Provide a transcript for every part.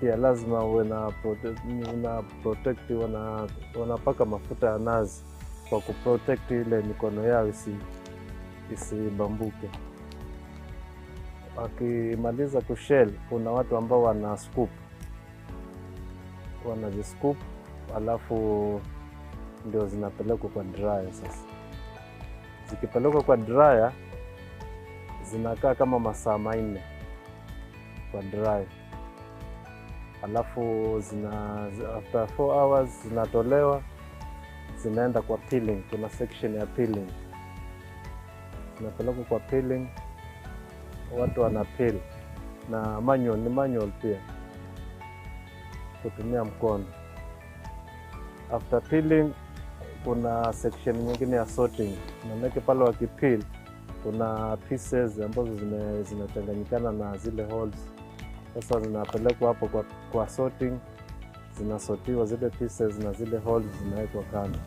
pia lazima uwe na wanapaka mafuta ya nazi kwa kuprotect ile mikono yao isibambuke. Wakimaliza kushell, kuna watu ambao wanaziscoop, alafu ndio zinapelekwa kwa dryer. Sasa zikipelekwa kwa dryer zinakaa kama masaa 4 kwa dryer, alafu after 4 hours zinatolewa, zinaenda kwa peeling. Kuna section ya peeling, zinapelekwa kwa peeling, watu wana peel na manual pia, kutumia mkono. After peeling kuna section nyingine ya sorting, manake pale wakipeel kuna pieces ambazo zinachanganyikana na zile holes. Sasa zinapelekwa hapo kwa sorting, zinasortiwa zile pieces na zile holes zinawekwa kando.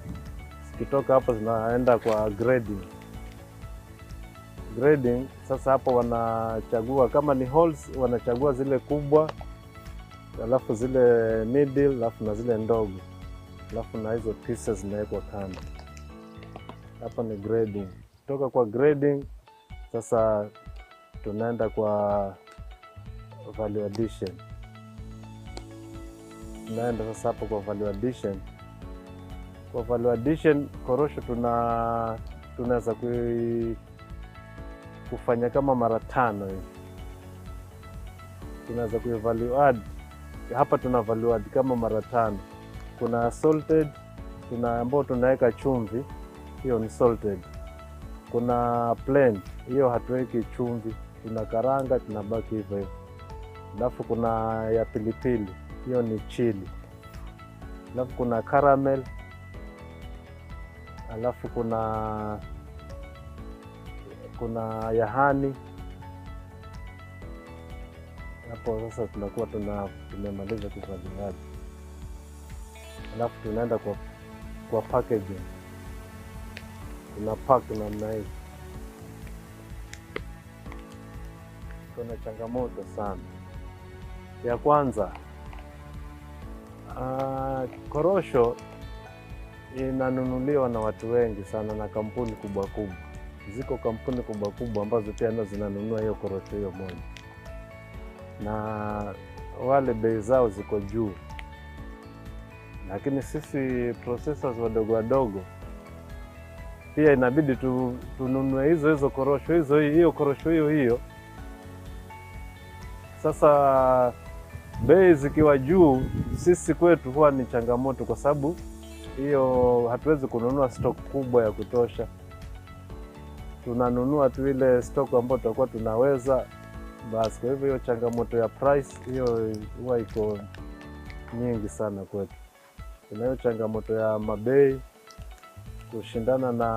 Zikitoka hapo zinaenda kwa grading. Sasa hapo wanachagua, kama ni holes wanachagua zile kubwa, alafu zile middle, alafu na zile ndogo, alafu na hizo pieces zinawekwa kando. Hapa ni grading. Kutoka kwa grading sasa tunaenda kwa value addition. Tunaenda sasa hapo kwa value addition. Kwa value addition, korosho tunaweza kufanya kama mara 5 hivi. Tunaweza value add. Hapa tuna value add kama mara 5. Kuna salted, ambao tunaweka chumvi, hiyo ni salted. Kuna plain, hiyo hatuweki chumvi, tunakaranga, tunabaki hivyo hivyo. Alafu kuna ya pilipili, hiyo ni chili. Alafu kuna caramel. Alafu kuna ya honey. Hapo sasa tunakuwa tumemaliza kuvalue add. Alafu tunaenda kwa packaging. Tuna pack namna hii. Kuna changamoto sana. Ya kwanza, korosho inanunuliwa na watu wengi sana na kampuni kubwa. Ziko kampuni kubwa ambazo pia nazo zinanunua hiyo korosho hiyo moja, na wale bei zao ziko juu. Lakini sisi processors wadogo pia inabidi tununue hizo korosho hiyo korosho hiyo. Sasa bei zikiwa juu, sisi kwetu huwa ni changamoto, kwa sababu hiyo hatuwezi kununua stock kubwa ya kutosha. Tunanunua tu ile stock ambayo tutakuwa tunaweza basi. Kwa hivyo hiyo changamoto ya price hiyo huwa iko nyingi sana kwetu. Kuna hiyo changamoto ya mabei, kushindana na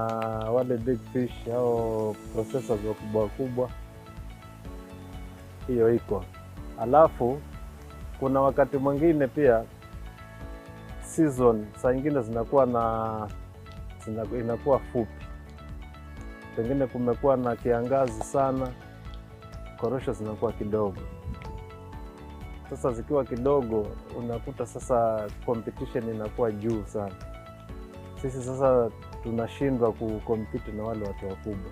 wale big fish au processors wakubwa, hiyo iko. Alafu kuna wakati mwingine pia season saa nyingine inakuwa fupi. Pengine kumekuwa na kiangazi sana, korosho zinakuwa kidogo. Sasa zikiwa kidogo, unakuta sasa competition inakuwa juu sana. Sisi sasa tunashindwa kucompete na wale watu wakubwa.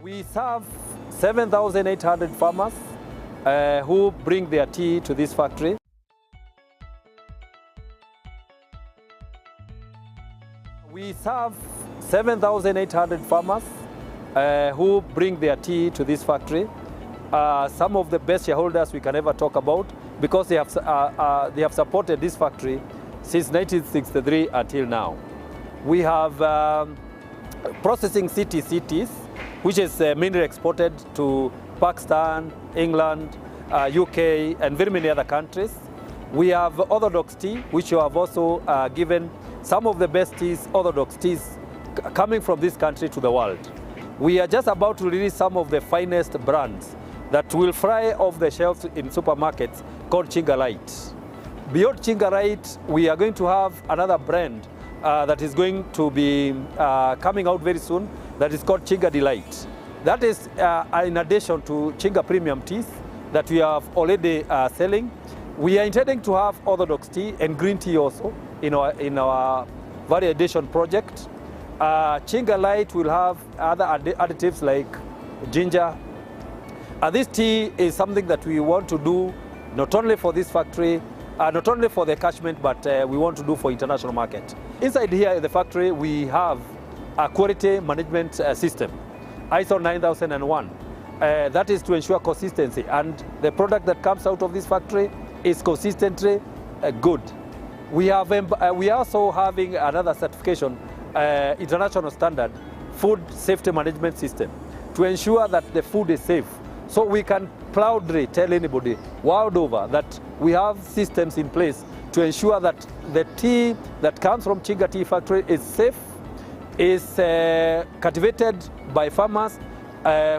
We serve 7,800 farmers who bring their tea to this factory. We serve 7,800 farmers who bring their tea to this factory. Some of the best shareholders we can ever talk about, because they have supported this factory since 1963 until now. We have processing cities, which is mainly exported to Pakistan, England, UK, and very many other countries. We have Orthodox tea, which you have also given some of the best teas, Orthodox teas, coming from this country to the world. We are just about to release some of the finest brands that will fly off the shelves in supermarkets, called Chinga Light. Beyond Chinga Light, we are going to have another brand that is going to be coming out very soon, that is called Chinga Delight. That is in addition to Chinga Premium teas that we have already selling. We are intending to have Orthodox tea and green tea also in our value addition project. Chinga Light will have other additives like ginger. This tea is something that we want to do not only for this factory, not only for the catchment, but we want to do for international market. Inside here in the factory, we have a quality management system, ISO 9001. That is to ensure consistency, and the product that comes out of this factory is consistently good. We are also having another certification, international standard food safety management system, to ensure that the food is safe. So we can proudly tell anybody world over that we have systems in place to ensure that the tea that comes from Chinga Tea Factory is safe, is cultivated by farmers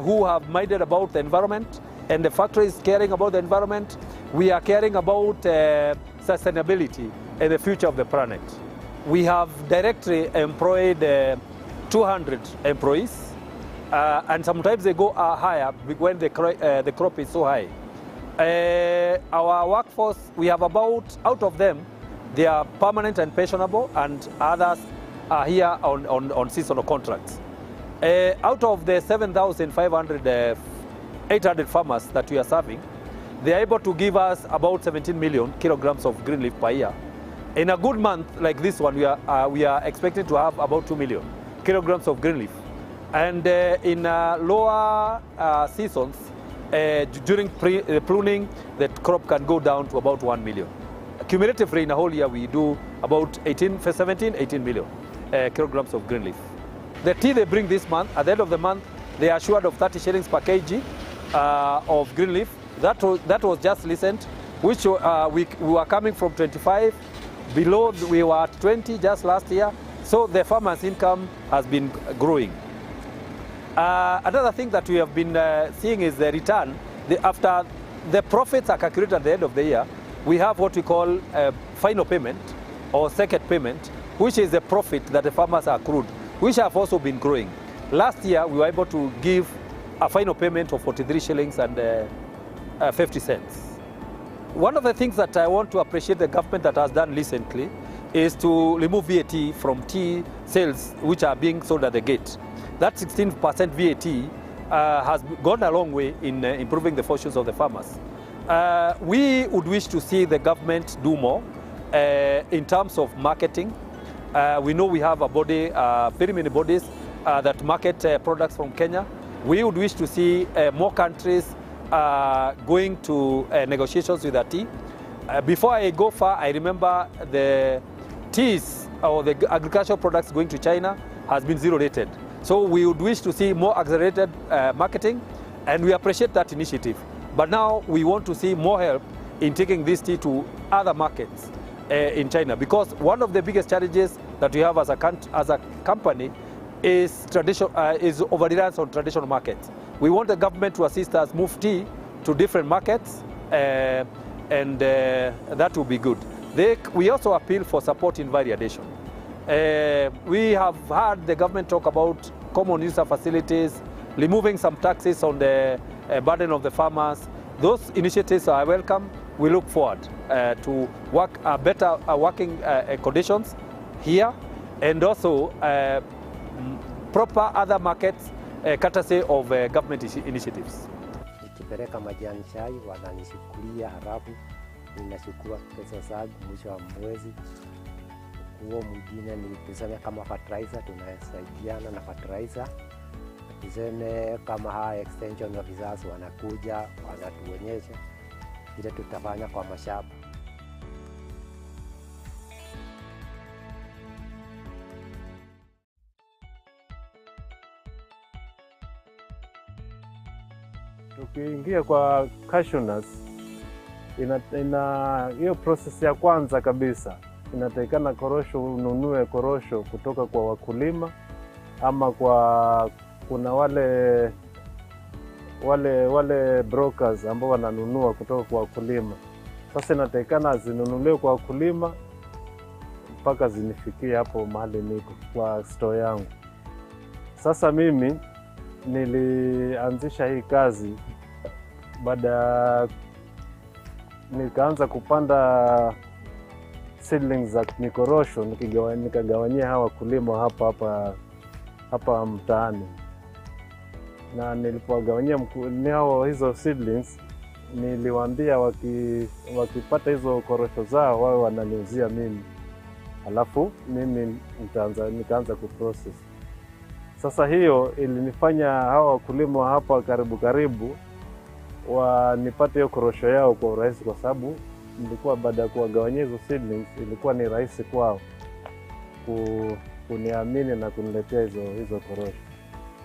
who have minded about the environment, and the factory is caring about the environment. We are caring about sustainability and the future of the planet. We have directly employed 200 employees, and sometimes they go higher when the crop is so high. Our workforce, we have about, out of them, they are permanent and pensionable, and others are here on seasonal contracts. Out of the 7,800 farmers that we are serving, they are able to give us about 17 million kilograms of green leaf per year. In a good month like this one, we are expected to have about 2 million kilograms of green leaf. And in lower seasons, during pruning, the crop can go down to about 1 million. Cumulatively, in a whole year, we do about 18 million kilograms of green leaf. The tea they bring this month, at the end of the month, they are assured of 30 shillings per kg of green leaf. That was just recent, which we were coming from 25. Below, we were at 20 just last year. So the farmers' income has been growing. Another thing that we have been seeing is the return. After the profits are calculated at the end of the year, we have what we call final payment or second payment, which is the profit that the farmers are accrued, which have also been growing. Last year, we were able to give a final payment of 43 shillings and 50 cents. One of the things that I want to appreciate the government that has done recently is to remove VAT from tea sales which are being sold at the gate. That 16% VAT has gone a long way in improving the fortunes of the farmers. We would wish to see the government do more in terms of marketing. We know we have a body, very many bodies that market products from Kenya. We would wish to see more countries going to negotiations with the tea. Before I go far, I remember the teas or the agricultural products going to China has been zero rated. So we would wish to see more accelerated marketing, and we appreciate that initiative. But now we want to see more help in taking this tea to other markets in China, because one of the biggest challenges that we have as a company is over-reliance on traditional markets. We want the government to assist us move tea to different markets, and that will be good. We also appeal for support in value addition. We have heard the government talk about common user facilities, removing some taxes on the burden of the farmers. Those initiatives are welcome. We look forward to better working conditions here, and also proper other markets courtesy of government initiatives. Nikipeleka majani chai wananishukulia, halafu ninachukua pesa zangu mwisho wa mwezi. Huo mwingine ni tuseme kama fertilizer, tunasaidiana na fertilizer. Tuseme kama hawa extension officers wanakuja wanatuonyesha vile tutafanya kwa mashamba. Tukiingia kwa cashew nuts, hiyo process ya kwanza kabisa inatakikana korosho, ununue korosho kutoka kwa wakulima ama kuna wale brokers ambao wananunua kutoka kwa wakulima. Sasa inatakikana zinunuliwe kwa wakulima mpaka zinifikie hapo mahali niko kwa store yangu. Sasa mimi nilianzisha hii kazi baada nikaanza kupanda seedlings za mikorosho, nikagawanyia hawa wakulima hapa mtaani. Na nilipowagawanyia hizo seedlings, niliwaambia wakipata hizo korosho zao wawe wananiuzia mimi, alafu mimi nikaanza kuprocess. Sasa hiyo ilinifanya hawa wakulima hapa karibu wanipate hiyo korosho yao kwa urahisi, kwa sababu nilikuwa baada ya kuwagawanyia hizo seedlings ilikuwa ni rahisi kwao kuniamini na kuniletea hizo korosho.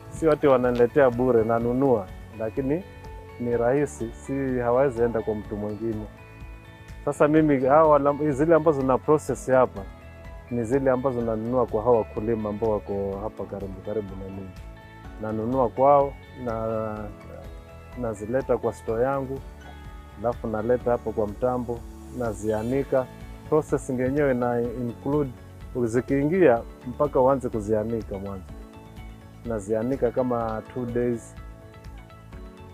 Si watu wananiletea bure, nanunua, lakini ni rahisi, si hawezi enda kwa mtu mwingine. Sasa mimi zile ambazo na process hapa ni zile ambazo nanunua kwa hawa wakulima ambao wako hapa karibu na mimi. Nanunua kwao na nazileta kwa store yangu, alafu naleta hapo kwa mtambo, nazianika. Processing yenyewe na include zikiingia mpaka uanze kuzianika mwanzo. Nazianika kama 2 days,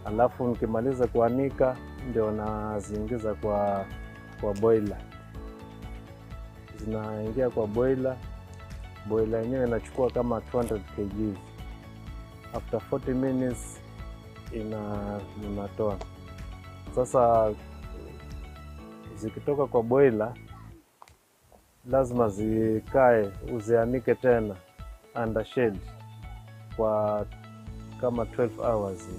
alafu nikimaliza kuanika ndio naziingiza kwa boiler. Zinaingia kwa boiler. Boiler yenyewe inachukua kama 200 kg. After 40 minutes inatoa. Sasa zikitoka kwa boiler lazima zikae, uzianike tena under shade kwa kama 12 hours.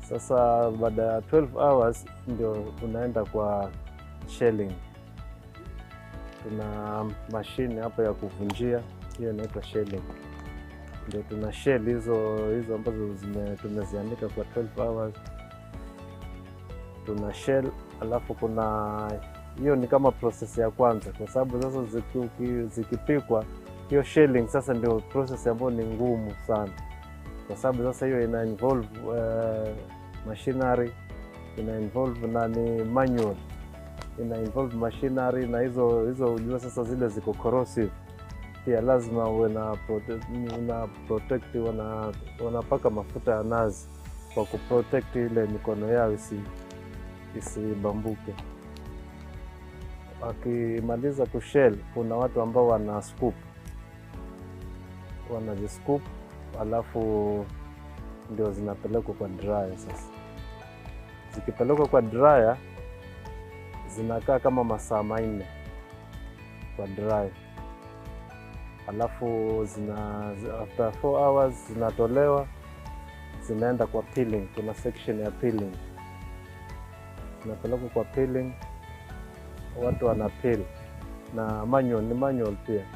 Sasa baada ya 12 hours ndio unaenda kwa shelling. Tuna mashine hapa ya kuvunjia, hiyo inaitwa shelling. Ndio tuna shell hizo ambazo tumezianika kwa 12 hours. Tuna shell, alafu hiyo ni kama process ya kwanza, kwa sababu sasa zikipikwa hiyo shelling sasa ndio process ambayo ni ngumu sana, kwa sababu sasa hiyo ina involve machinery, ina involve ni manual, ina involve machinery, na hizo unajua sasa zile ziko corrosive pia, lazima uwe na protect, wanapaka mafuta ya nazi kwa kuprotect ile mikono yao isibambuke. Wakimaliza kushell, kuna watu ambao wanaziscoop, alafu ndio zinapelekwa kwa dryer. Sasa zikipelekwa kwa dryer zinakaa kama masaa 4 kwa dryer, alafu after 4 hours zinatolewa, zinaenda kwa peeling. Kuna section ya peeling, zinapelekwa kwa peeling, watu wana peel na manual pia,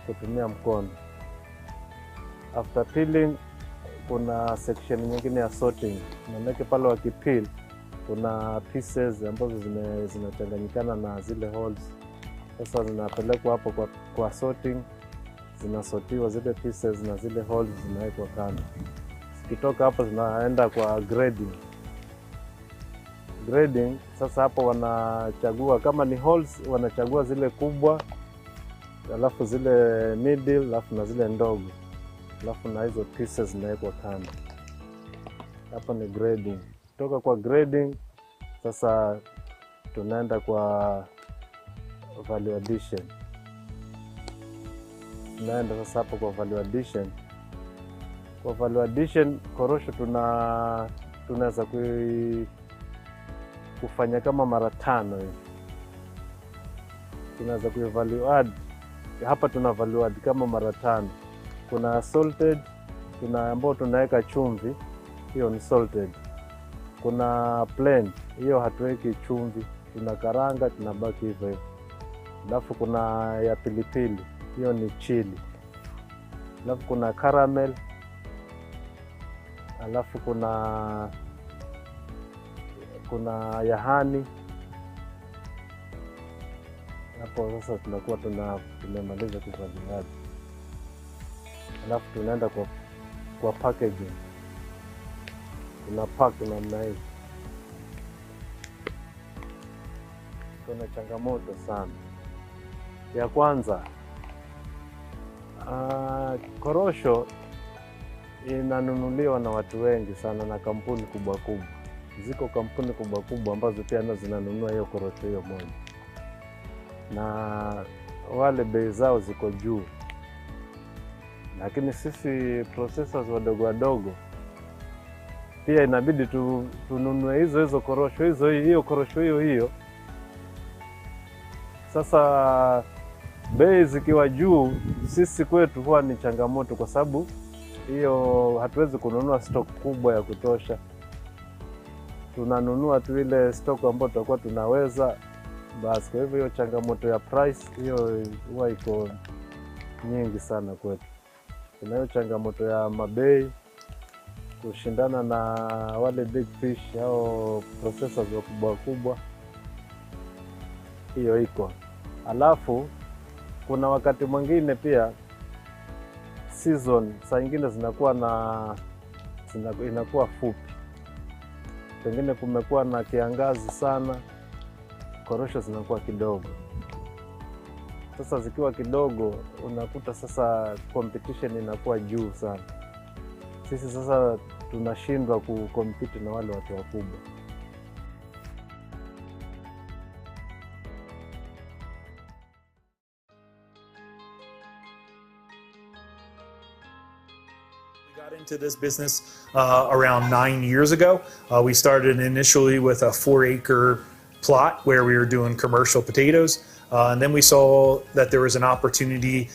kutumia mkono. After peeling kuna section nyingine ya sorting, maanake pale wakipeel kuna pieces ambazo zinachanganyikana na zile holes. Sasa zinapelekwa hapo kwa sorting, zinasortiwa zile pieces na zile holes zinawekwa kando. Zikitoka hapo zinaenda kwa grading. Sasa hapo wanachagua, kama ni holes wanachagua zile kubwa, alafu zile middle, alafu na zile ndogo, alafu na hizo pieces zinawekwa kando. Hapo ni grading. Kutoka kwa grading sasa tunaenda kwa value addition. tunaenda sasa hapo kwa value addition. Kwa value addition, korosho tunaweza kufanya kama mara 5 hivi. Tunaweza value add. Hapa tuna value add kama mara 5. Kuna salted, kuna ambao tunaweka chumvi, hiyo ni salted. Kuna plain, hiyo hatuweki chumvi, tunakaranga, tunabaki hivyo hivyo. Alafu kuna ya pilipili, hiyo ni chili. Alafu kuna caramel. Alafu kuna yahani. Hapo sasa tunakuwa tumemaliza kuvalue. Alafu tunaenda kwa packaging. Tuna pack namna hii. Kuna changamoto sana. Ya kwanza, korosho inanunuliwa na watu wengi sana na kampuni kubwa kubwa. Ziko kampuni kubwa kubwa ambazo pia nazo zinanunua hiyo korosho hiyo moja, na wale bei zao ziko juu. Lakini sisi processors wadogo pia inabidi tununue hizo korosho hiyo korosho hiyo. Sasa bei zikiwa juu, sisi kwetu huwa ni changamoto, kwa sababu hiyo hatuwezi kununua stock kubwa ya kutosha. Tunanunua tu ile stock ambayo tutakuwa tunaweza basi. Kwa hivyo hiyo changamoto ya price hiyo huwa iko nyingi sana kwetu. Kuna hiyo changamoto ya mabei, kushindana na wale big fish au processors wakubwa, hiyo iko. Alafu kuna wakati mwingine pia season saa nyingine inakuwa fupi. Pengine kumekuwa na kiangazi sana, korosho zinakuwa kidogo. Sasa zikiwa kidogo, unakuta sasa competition inakuwa juu sana. Sisi sasa tunashindwa kucompete na wale watu wakubwa. Got into this business around 9 years ago. We started initially with a 4-acre plot where we were doing commercial potatoes. And then we saw that there was an opportunity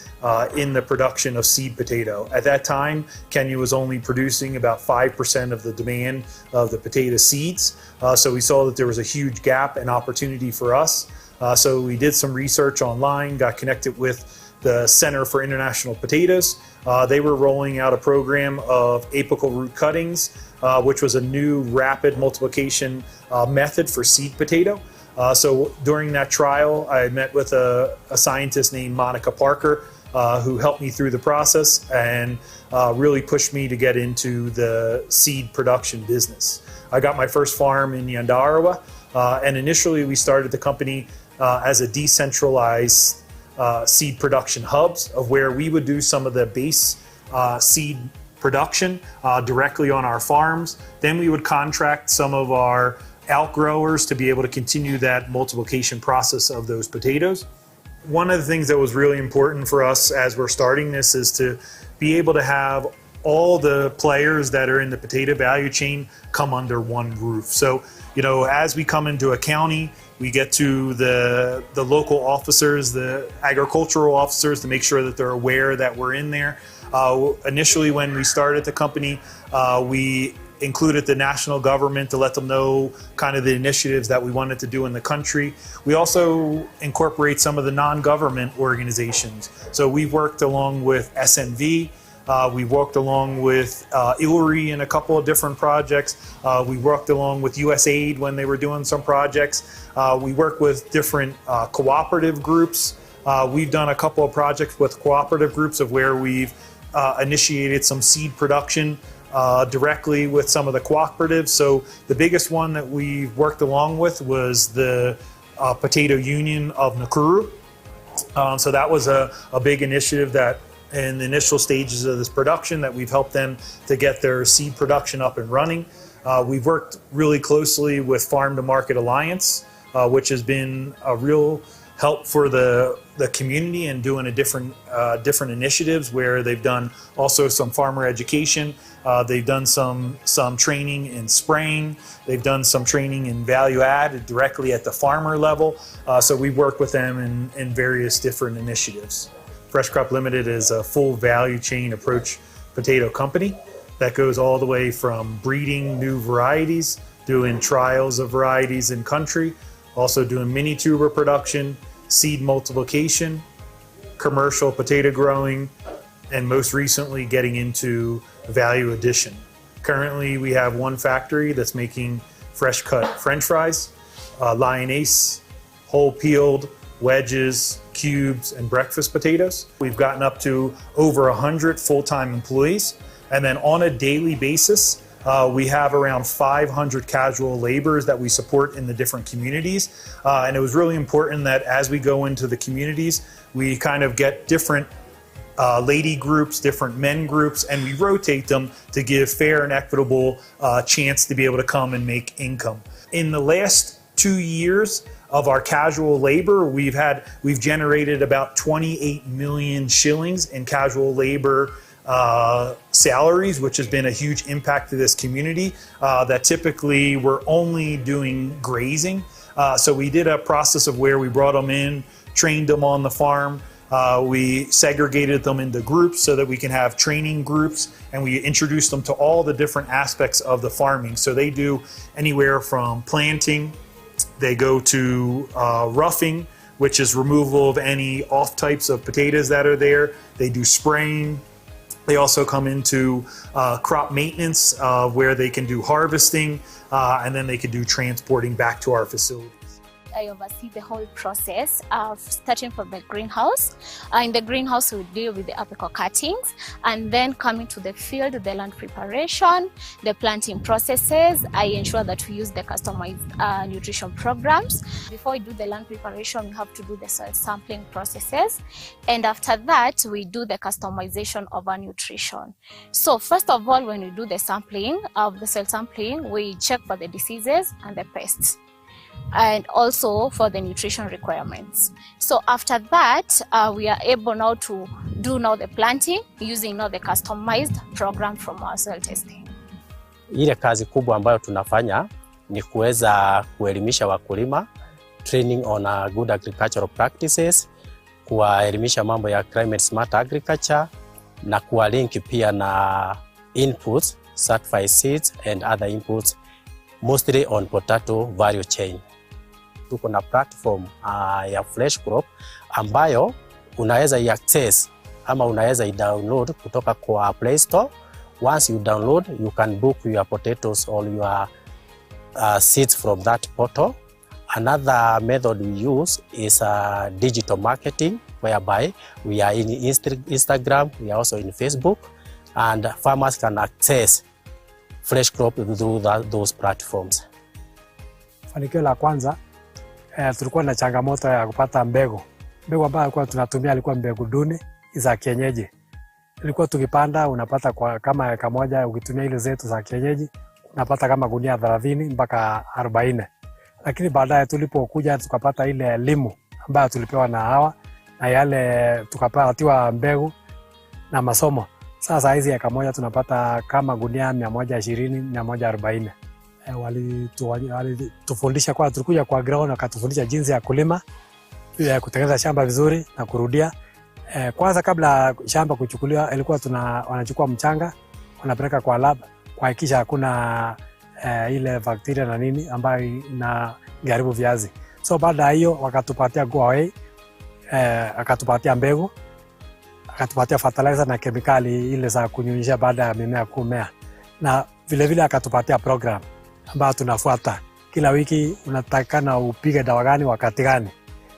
in the production of seed potato. At that time, Kenya was only producing about 5% of the demand of the potato seeds. So we saw that there was a huge gap and opportunity for us. So we did some research online, got connected with the Center for International Potatoes. They were rolling out a program of apical root cuttings, which was a new rapid multiplication method for seed potato. So during that trial, I met with a scientist named Monica Parker, who helped me through the process and really pushed me to get into the seed production business. I got my first farm in Nyandarua, and initially we started the company as a decentralized seed production hubs of where we would do some of the base seed production directly on our farms. Then we would contract some of our outgrowers to be able to continue that multiplication process of those potatoes. One of the things that was really important for us as we're starting this is to be able to have all the players that are in the potato value chain come under one roof. So, you know, as we come into a county, we get to the local officers, the agricultural officers, to make sure that they're aware that we're in there. Initially, when we started the company, we included the national government to let them know kind of the initiatives that we wanted to do in the country. We also incorporate some of the non-government organizations. So we've worked along with SNV, we worked along with ILRI in a couple of different projects. We worked along with USAID when they were doing some projects. We work with different cooperative groups. We've done a couple of projects with cooperative groups of where we've initiated some seed production directly with some of the cooperatives. So the biggest one that we've worked along with was the Potato Union of Nakuru. So that was a big initiative that in the initial stages of this production that we've helped them to get their seed production up and running. We've worked really closely with Farm to Market Alliance, which has been a real help for the community and doing a different initiatives where they've done also some farmer education. They've done some training in spraying. They've done some training in value add directly at the farmer level. So we work with them in various different initiatives. Fresh Crop Limited is a full value chain approach potato company that goes all the way from breeding new varieties, doing trials of varieties in country, also doing mini tuber production, seed multiplication, commercial potato growing, and most recently getting into value addition. Currently, we have one factory that's making fresh cut French fries, Lyonnaise, whole peeled, wedges, cubes, and breakfast potatoes. We've gotten up to over 100 full-time employees. And then on a daily basis, we have around 500 casual laborers that we support in the different communities. And it was really important that as we go into the communities, we kind of get different lady groups, different men groups, and we rotate them to give fair and equitable chance to be able to come and make income. In the last 2 years of our casual labor, we've generated about 28 million shillings in casual labor salaries, which has been a huge impact to this community that typically were only doing grazing. So we did a process of where we brought them in, trained them on the farm. We segregated them into groups so that we can have training groups, and we introduced them to all the different aspects of the farming. So they do anywhere from planting, they go to roughing, which is removal of any off types of potatoes that are there. They do spraying. They also come into crop maintenance where they can do harvesting, and then they can do transporting back to our facilities. I oversee the whole process of starting from the greenhouse. In the greenhouse, we deal with the apricot cuttings, and then coming to the field, the land preparation, the planting processes. I ensure that we use the customized nutrition programs. Before we do the land preparation, we have to do the soil sampling processes. And after that, we do the customization of our nutrition. So first of all, when we do the sampling of the soil sampling, we check for the diseases and the pests, and also for the nutrition requirements. So after that, we are able now to do the planting using the customized program from our soil testing. Ile kazi kubwa ambayo tunafanya ni kuweza kuelimisha wakulima, training on good agricultural practices, kuwaelimisha mambo ya climate smart agriculture, na kuwalinki pia na inputs, certified seeds and other inputs, mostly on potato value chain. Tuko na platform ya Fresh Crop ambayo unaweza i-access ama unaweza i-download kutoka kwa Play Store. Once you download, you can book your potatoes or your seeds from that portal. Another method we use is digital marketing, whereby we are in Instagram, we are also in Facebook, and farmers can access Fresh Crop through those platforms. Fanikio la kwanza, tulikuwa na changamoto ya kupata mbegu. Mbegu ambayo kwa tunatumia ilikuwa mbegu duni za kienyeji. Ilikuwa tukipanda unapata kwa kama eka moja, ukitumia ile zetu za kienyeji unapata kama gunia 30 mpaka 40. Lakini baadaye tulipokuja tukapata ile elimu ambayo tulipewa na hawa, na yale tukapatiwa mbegu na masomo. Sasa hizi eka moja tunapata kama gunia 120, 140. Walitufundisha kwa tulikuja kwa ground, wakatufundisha jinsi ya kulima, kutengeneza shamba vizuri na kurudia. Kwanza kabla shamba kuchukuliwa ilikuwa wanachukua mchanga wanapeleka kwa lab kuhakikisha hakuna ile bakteria na nini ambayo inaharibu viazi. So baada hiyo wakatupatia go away, akatupatia mbegu, akatupatia fertilizer na kemikali ile za kunyunyizia baada ya mimea kumea, na vile vile akatupatia program ambayo tunafuata kila wiki, unatakana upige dawa gani wakati gani.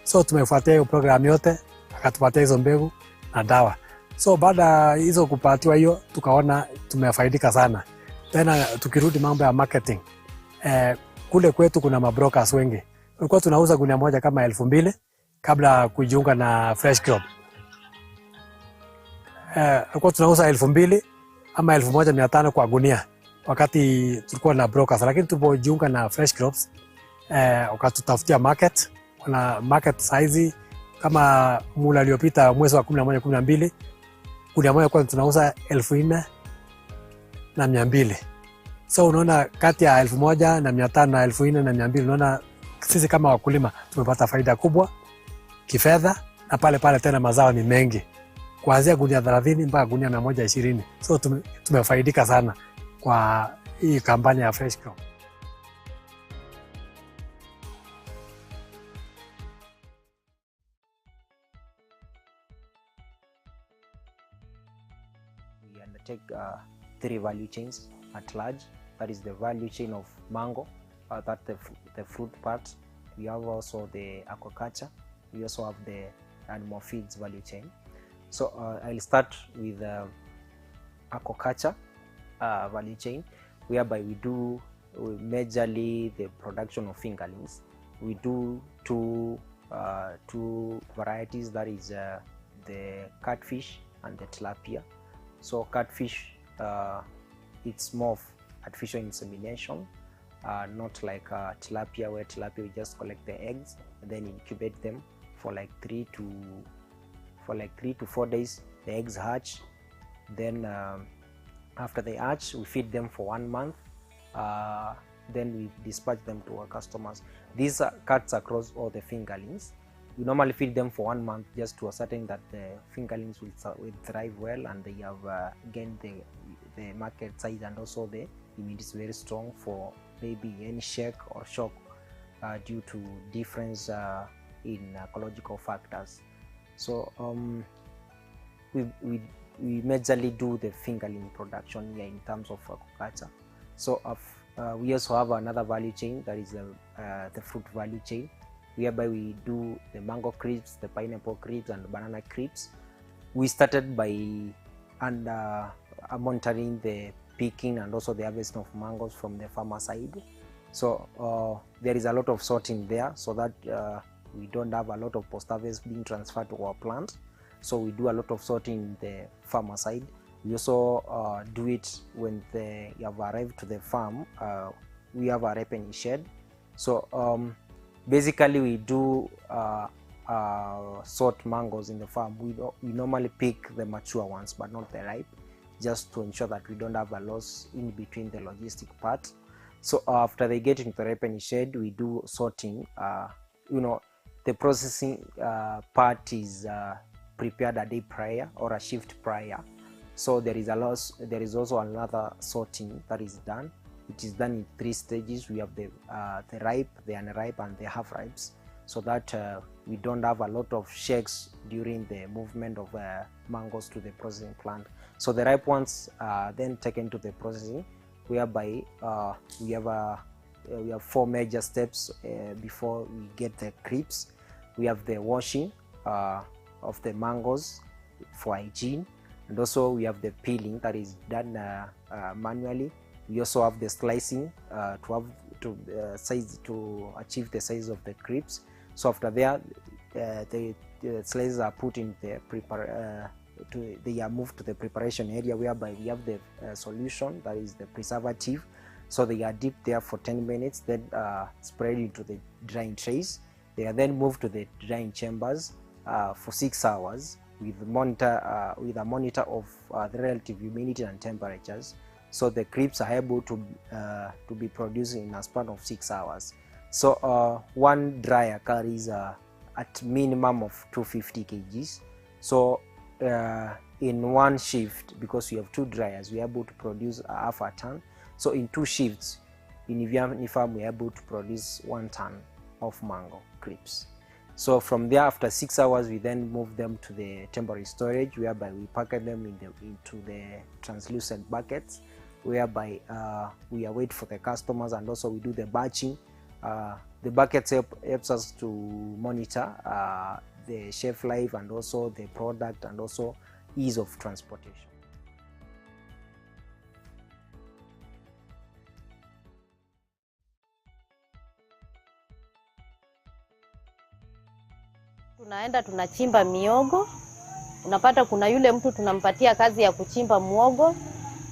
So tumefuatia hiyo program yote, akatupatia hizo mbegu na dawa. So baada hizo kupatiwa hiyo, tukaona tumefaidika sana. Tena tukirudi mambo ya marketing, kule kwetu kuna mabrokers wengi. Tulikuwa tunauza gunia moja kama 2,000 kabla kujiunga na Fresh Crop. Tulikuwa tunauza 2,000 ama 1,500 kwa gunia wakati tulikuwa na brokers, lakini tulipojiunga na Fresh Crops wakatutafutia market, kuna market size. Kama mula iliyopita mwezi wa 11 12 gunia moja kwa tunauza 4,200. So unaona kati ya 1,500 na 4,200 unaona sisi kama wakulima tumepata faida kubwa kifedha, na pale tena mazao ni mengi kuanzia gunia 30 mpaka gunia 120. So tumefaidika sana kwa hii kampanya ya Fresh Crop. We undertake 3 value chains at large. That is the value chain of mango, that's the fruit part. We have also the aquaculture. We also have the animal feeds value chain. So I'll start with aquaculture value chain, whereby we do majorly the production of fingerlings. We do two varieties, that is the catfish and the tilapia. So catfish, it's more of artificial insemination, not like tilapia, where tilapia we just collect the eggs and then incubate them for like 3 to 4 days. The eggs hatch, then after they hatch we feed them for 1 month, then we dispatch them to our customers. These cuts across all the fingerlings. We normally feed them for 1 month just to ascertain that the fingerlings will thrive well and they have gained the market size, and also the immunity is very strong for maybe any shake or shock due to difference in ecological factors. So we majorly do the fingerling production here in terms of aquaculture. So we also have another value chain, that is the fruit value chain, whereby we do the mango crisps, the pineapple crisps and the banana crisps. We started by monitoring the picking and also the harvesting of mangoes from the farmer side. So there is a lot of sorting there, so that we don't have a lot of post-harvest being transferred to our plant. So we do a lot of sorting in the farmer side. We also do it when you have arrived to the farm. We have a ripening shed. So basically we do sort mangoes in the farm. We normally pick the mature ones but not the ripe, just to ensure that we don't have a loss in between the logistic part. So after they get into the ripening shed, we do sorting. The processing part is prepared a day prior or a shift prior. So there is also another sorting that is done. It is done in 3 stages. We have the ripe, the unripe and the half ripes, so that we don't have a lot of shakes during the movement of mangoes to the processing plant. So the ripe ones are then taken to the processing, whereby we have 4 major steps before we get the crisps. We have the washing of the mangoes for hygiene, and also we have the peeling that is done manually. We also have the slicing to achieve the size of the crisps. So after there, the slices are put in the they are moved to the preparation area, whereby we have the solution, that is the preservative. So they are dipped there for 10 minutes, then spread into the drying trays. They are then moved to the drying chambers for 6 hours with a monitor of the relative humidity and temperatures. So the crisps are able to be produced in a span of 6 hours. So one dryer carries at minimum of 250 kgs. So in one shift, because we have 2 dryers, we are able to produce half a ton. So in 2 shifts in Iviani farm, we are able to produce 1 ton of mango crisps. So from there, after 6 hours, we then move them to the temporary storage, whereby we packet them into the translucent buckets, whereby we await for the customers, and also we do the batching. The buckets helps us to monitor the shelf life and also the product and also ease of transportation. Tunaenda tunachimba miogo. Unapata kuna yule mtu tunampatia kazi ya kuchimba muogo.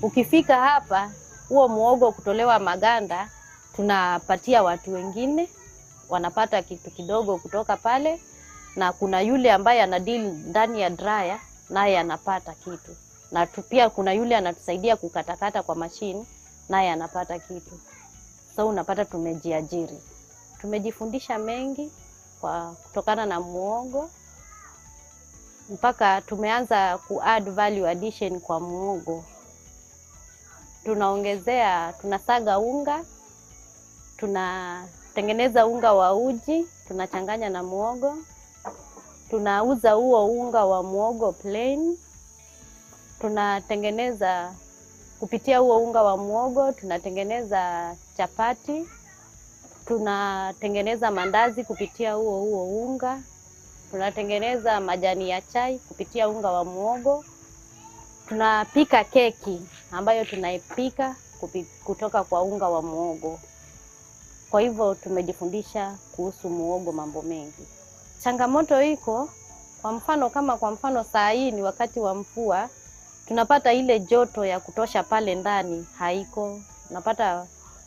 Ukifika hapa, huo muogo kutolewa maganda tunapatia watu wengine. wanapata kitu kidogo kutoka pale, na kuna yule ambaye ana deal ndani ya dryer naye anapata kitu, na pia kuna yule anatusaidia kukatakata kwa mashine naye anapata kitu. So unapata tumejiajiri, tumejifundisha mengi kutokana na muogo, mpaka tumeanza add value addition kwa muogo. Tunasaga unga, tunatengeneza unga wa uji, tunachanganya na muogo. Tunauza huo unga wa muogo plain. Tunatengeneza kupitia huo unga wa muogo, tunatengeneza chapati, tunatengeneza mandazi kupitia huo unga, tunatengeneza majani ya chai kupitia unga wa muogo. Tunapika keki ambayo tunaipika kutoka kwa unga wa muogo. Kwa hivyo tumejifundisha kuhusu muogo mambo mengi. Changamoto iko, kwa mfano saa hii ni wakati wa mvua, tunapata ile joto ya kutosha pale ndani haiko. Tunapata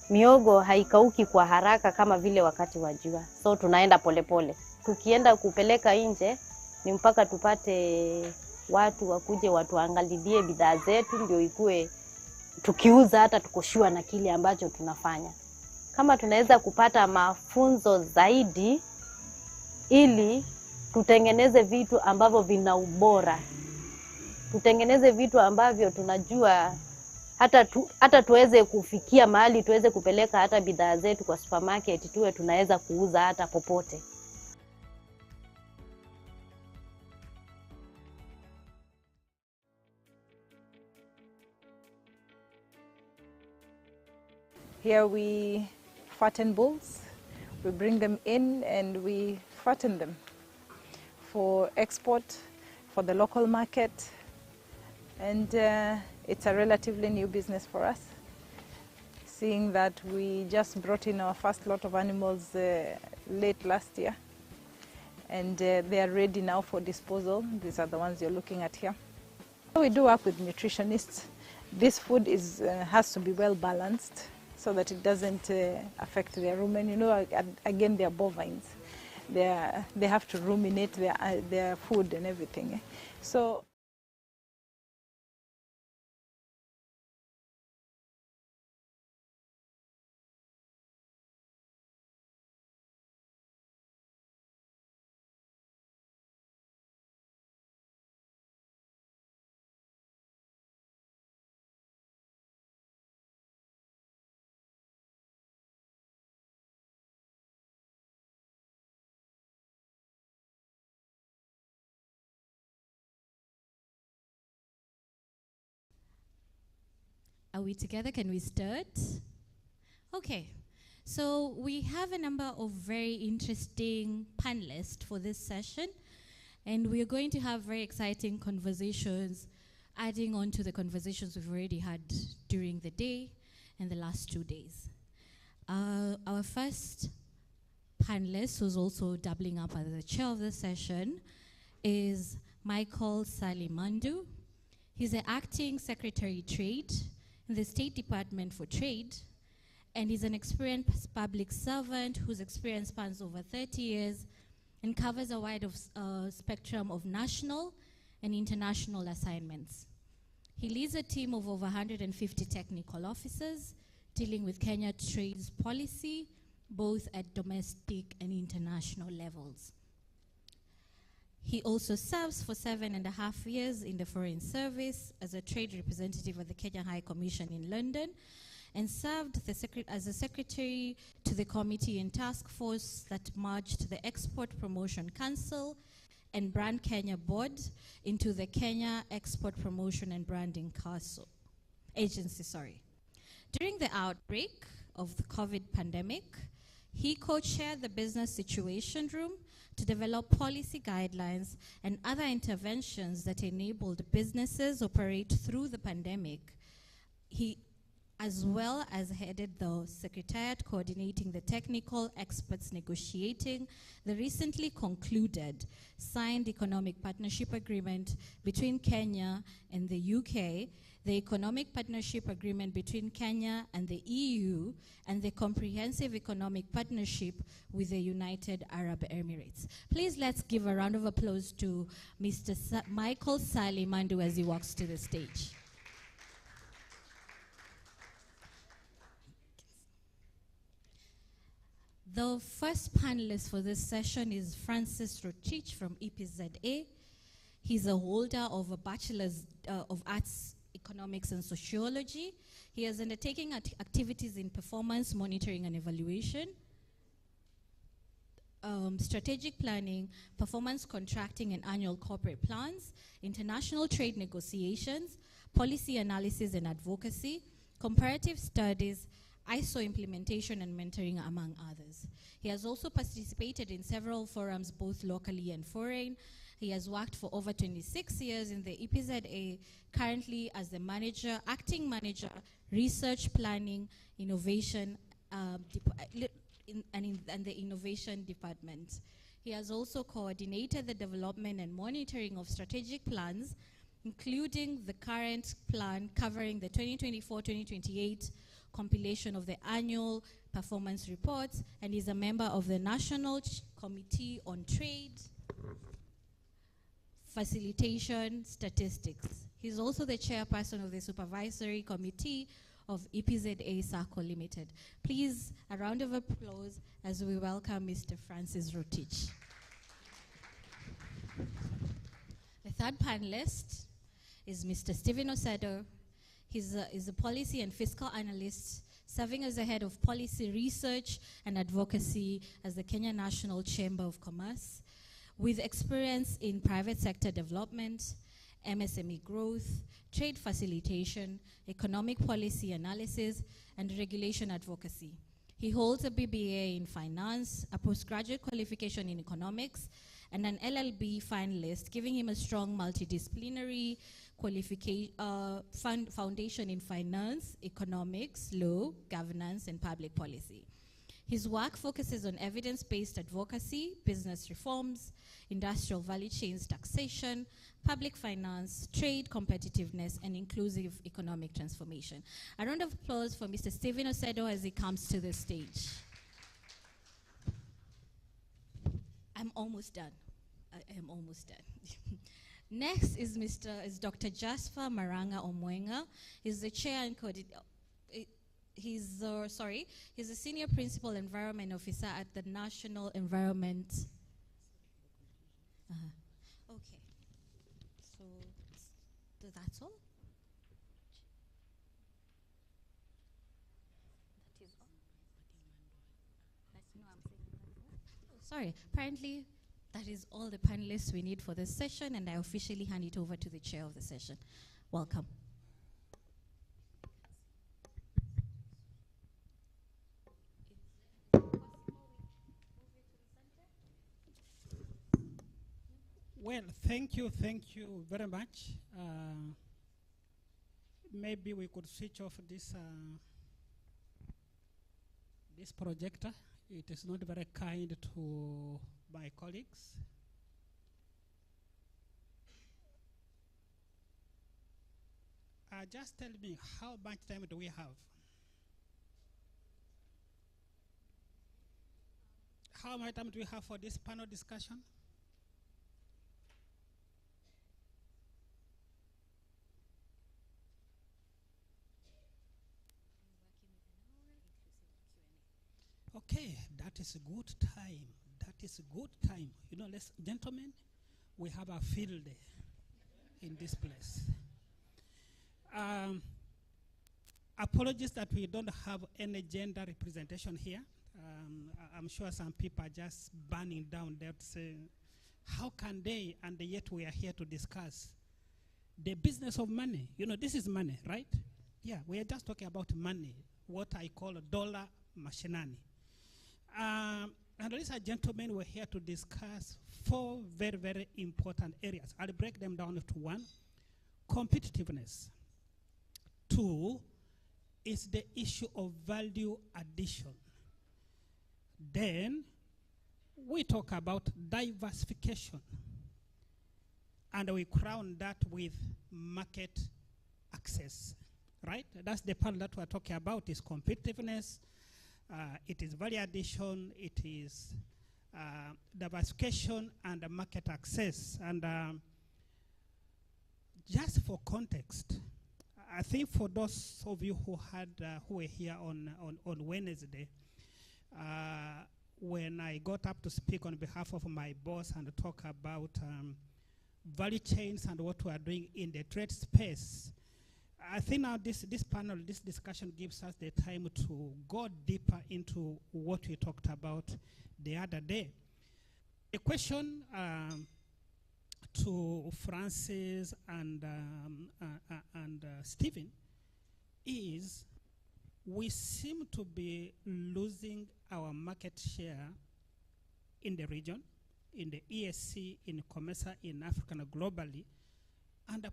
miogo haikauki kwa haraka kama vile wakati wa jua. So tunaenda polepole. Tukienda kupeleka nje ni mpaka tupate watu wakuje watuangalilie bidhaa zetu, ndio ikue tukiuza hata tukoshua na kile ambacho tunafanya. Kama tunaweza kupata mafunzo zaidi ili tutengeneze vitu ambavyo vina ubora, tutengeneze vitu ambavyo tunajua hata tuweze kufikia mahali tuweze kupeleka hata bidhaa zetu kwa supermarket, tuwe tunaweza kuuza hata popote. Here we fatten bulls. We bring them in and we fatten them for export, for the local market. And it's a relatively new business for us, seeing that we just brought in our first lot of animals late last year. And they are ready now for disposal. These are the ones you're looking at here. We do work with nutritionists. This food has to be well balanced, so that it doesn't affect their rumen. You know, again, they're bovines. They have to ruminate their food and everything. So are we together? Can we start? Okay, so we have a number of very interesting panelists for this session, and we are going to have very exciting conversations, adding on to the conversations we've already had during the day and the last 2 days. Our first panelist, who's also doubling up as the chair of the session, is Michael Salimandu. He's the acting Secretary Trade in the State Department for Trade, and he's an experienced public servant whose experience spans over 30 years and covers a wide spectrum of national and international assignments. He leads a team of over 150 technical officers dealing with Kenya trade policy, both at domestic and international levels. He also serves for 7.5 years in the Foreign Service as a trade representative at the Kenya High Commission in London, and served as a secretary to the committee and task force that merged the Export Promotion Council and Brand Kenya Board into the Kenya Export Promotion and Branding Agency. During the outbreak of the COVID pandemic, he co-chaired the Business Situation Room to develop policy guidelines and other interventions that enabled businesses operate through the pandemic. He as well as headed the Secretariat coordinating the technical experts negotiating the recently concluded signed economic partnership agreement between Kenya and the UK, the economic partnership agreement between Kenya and the EU, and the comprehensive economic partnership with the United Arab Emirates. Please let's give a round of applause to Mr. Michael Salimandu as he walks to the stage. The first panelist for this session is Francis Rotich from EPZA. He's a holder of a Bachelor's of Arts, Economics and Sociology. He has undertaken activities in performance monitoring and evaluation, strategic planning, performance contracting and annual corporate plans, international trade negotiations, policy analysis and advocacy, comparative studies, ISO implementation and mentoring, among others. He has also participated in several forums, both locally and foreign. He has worked for over 26 years in the EPZA, currently as the manager, acting manager, research planning, innovation, and the innovation department. He has also coordinated the development and monitoring of strategic plans, including the current plan covering the 2024-2028 compilation of the annual performance reports, and is a member of the National Committee on Trade Facilitation Statistics. He's also the chairperson of the Supervisory Committee of EPZA Sacco Limited. Please, a round of applause as we welcome Mr. Francis Rotich. The third panelist is Mr. Stephen Osedo. He's a policy and fiscal analyst, serving as the head of policy research and advocacy as the Kenya National Chamber of Commerce, with experience in private sector development, MSME growth, trade facilitation, economic policy analysis, and regulation advocacy. He holds a BBA in finance, a postgraduate qualification in economics, and an LLB finalist, giving him a strong multidisciplinary foundation in finance, economics, law, governance, and public policy. His work focuses on evidence-based advocacy, business reforms, industrial value chains taxation, public finance, trade competitiveness, and inclusive economic transformation. A round of applause for Mr. Stephen Osedo as he comes to the stage. I'm almost done. I am almost done. Next is Dr. Jasper Maranga Omwenga. He's the chair and he's the senior principal environment officer at the National Environment. Okay, so that's all. That is all. Sorry, apparently that is all the panelists we need for this session, and I officially hand it over to the chair of the session. Welcome. Well, thank you very much. Maybe we could switch off this this projector. It is not very kind to my colleagues. Just tell me, how much time do we have? How much time do we have for this panel discussion? Okay, that is a good time. That is a good time. You know, ladies and gentlemen, we have a field day in this place. Apologies that we don't have any gender representation here. I'm sure some people are just burning down there to say, how can they, and yet we are here to discuss the business of money. You know, this is money, right? Yeah, we are just talking about money, what I call a dollar machinani. And ladies and gentlemen, we're here to discuss 4 very, very important areas. I'll break them down to 1, competitiveness. 2, is the issue of value addition. Then we talk about diversification, and we crown that with market access, right? That's the part that we're talking about, is competitiveness, it is value addition, it is diversification and market access. And just for context, I think for those of you who were here on Wednesday, when I got up to speak on behalf of my boss and talk about value chains and what we are doing in the trade space, I think now this panel, this discussion gives us the time to go deeper into what we talked about the other day. A question to Francis and Stephen is, we seem to be losing our market share in the region, in the ESC, in COMESA, in Africa, and globally. And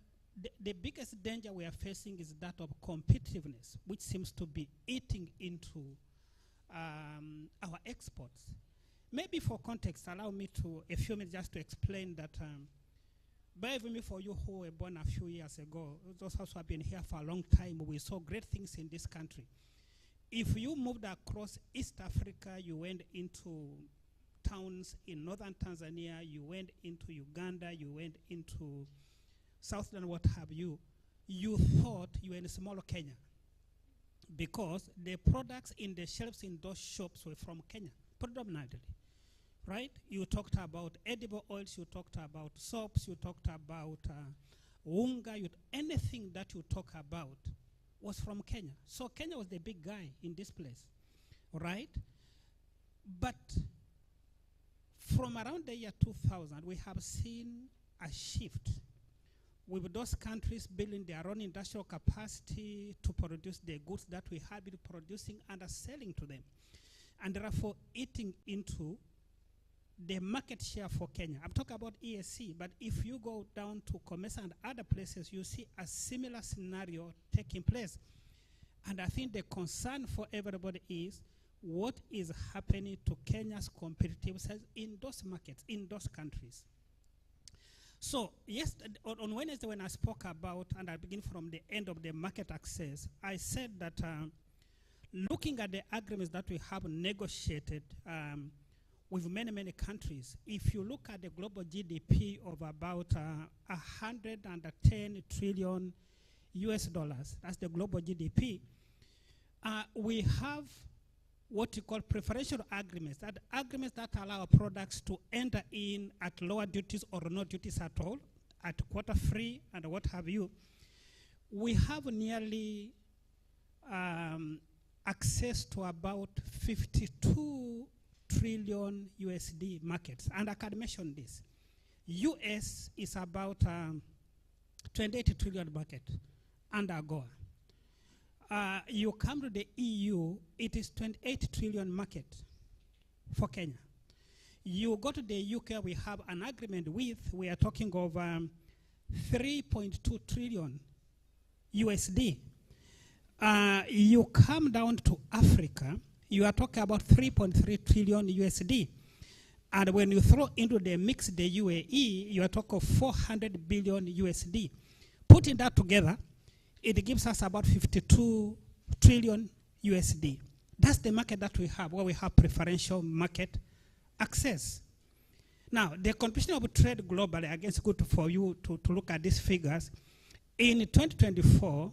the biggest danger we are facing is that of competitiveness, which seems to be eating into our exports. Maybe for context, allow me to, a few minutes just to explain that, bear with me for you who were born a few years ago, those also have been here for a long time, we saw great things in this country. If you moved across East Africa, you went into towns in northern Tanzania, you went into Uganda, you went into South Sudan, what have you, you thought you were in small Kenya, because the products in the shelves in those shops were from Kenya, predominantly, right? You talked about edible oils, you talked about soaps, you talked about unga, anything that you talk about was from Kenya. So Kenya was the big guy in this place, right? But from around the year 2000, we have seen a shift with those countries building their own industrial capacity to produce the goods that we have been producing and are selling to them, and therefore eating into the market share for Kenya. I'm talking about ESC, but if you go down to COMESA and other places, you see a similar scenario taking place. And I think the concern for everybody is what is happening to Kenya's competitiveness in those markets, in those countries. So yes, on Wednesday when I spoke about, and I begin from the end of the market access, I said that looking at the agreements that we have negotiated with many countries, if you look at the global GDP of about 110 trillion US dollars, that's the global GDP, we have what you call preferential agreements, that agreements that allow products to enter in at lower duties or no duties at all, at quota free and what have you. We have nearly access to about 52 trillion USD markets, and I can mention this. US is about 28 trillion market under AGOA. You come to the EU, it is 28 trillion market for Kenya. You go to the UK, we have an agreement with, we are talking of 3.2 trillion USD. You come down to Africa, you are talking about 3.3 trillion USD. And when you throw into the mix the UAE, you are talking of 400 billion USD. Putting that together, it gives us about 52 trillion USD. That's the market that we have, where we have preferential market access. Now, the competition of trade globally, I guess it's good for you to look at these figures. In 2024,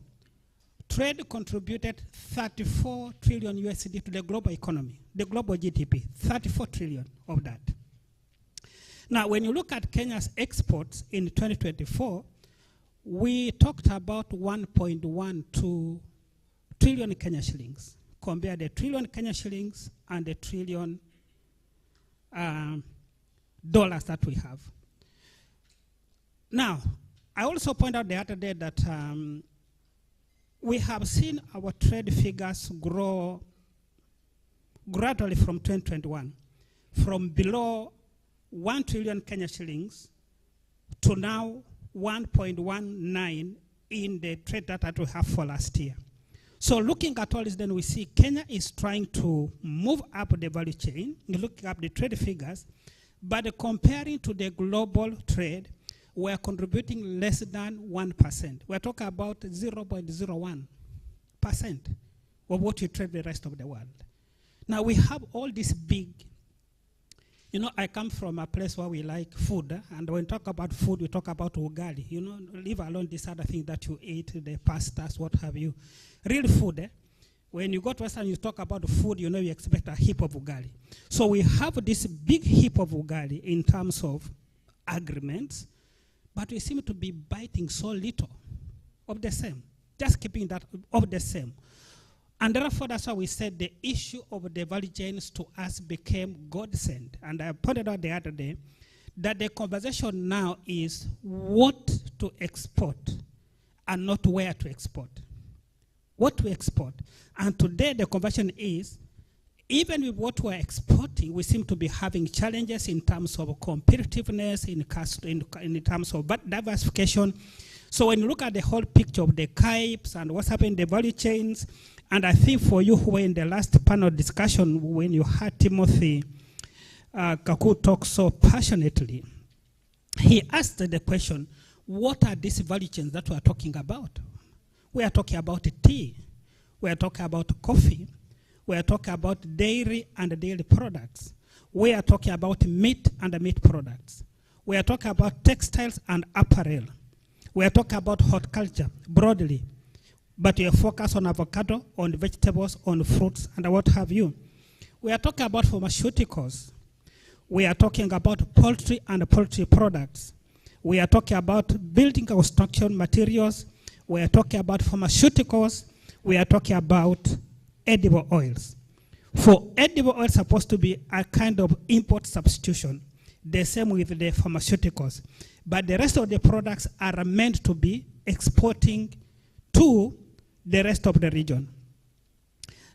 trade contributed 34 trillion USD to the global economy, the global GDP, 34 trillion of that. Now, when you look at Kenya's exports in 2024, we talked about 1.12 trillion Kenya shillings. Compare the trillion Kenya shillings and the trillion dollars that we have. Now, I also point out the other day that we have seen our trade figures grow gradually from 2021, from below 1 trillion Kenya shillings to now 1.19 in the trade data that we have for last year. So looking at all this, then we see Kenya is trying to move up the value chain, looking up the trade figures, but comparing to the global trade, we're contributing less than 1%. We're talking about 0.01% of what you trade the rest of the world. Now we have all this big, you know, I come from a place where we like food, and when we talk about food, we talk about ugali. You know, leave alone this other thing that you eat, the pastas, what have you. Real food, when you go to Western, you talk about food, you know, you expect a heap of ugali. So we have this big heap of ugali in terms of agreements, but we seem to be biting so little of the same, just keeping that of the same. And therefore, that's why we said the issue of the value chains to us became godsend. And I pointed out the other day that the conversation now is what to export and not where to export. What to export. And today the conversation is, even with what we're exporting, we seem to be having challenges in terms of competitiveness, in terms of diversification. So when you look at the whole picture of the CAIPs and what's happening in the value chains, and I think for you who were in the last panel discussion, when you heard Timothy Kaku talk so passionately, he asked the question, what are these value chains that we are talking about? We are talking about tea. We are talking about coffee. We are talking about dairy and dairy products. We are talking about meat and meat products. We are talking about textiles and apparel. We are talking about horticulture broadly. But we are focused on avocado, on vegetables, on fruits, and what have you. We are talking about pharmaceuticals. We are talking about poultry and poultry products. We are talking about building construction materials. We are talking about pharmaceuticals. We are talking about edible oils. For edible oils, supposed to be a kind of import substitution. The same with the pharmaceuticals. But the rest of the products are meant to be exporting to the rest of the region.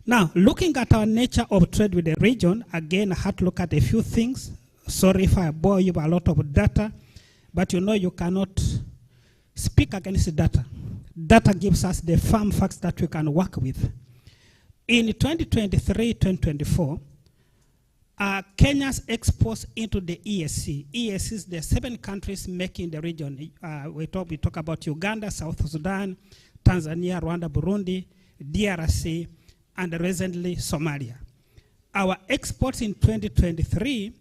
Now, looking at our nature of trade with the region, again, I had to look at a few things. Sorry if I bore you a lot of data, but you know you cannot speak against the data. Data gives us the firm facts that we can work with. In 2023-2024, Kenya's exports into the EAC. EAC is the 7 countries making the region. We talk about Uganda, South Sudan, Tanzania, Rwanda, Burundi, DRC, and recently Somalia. Our exports in 2023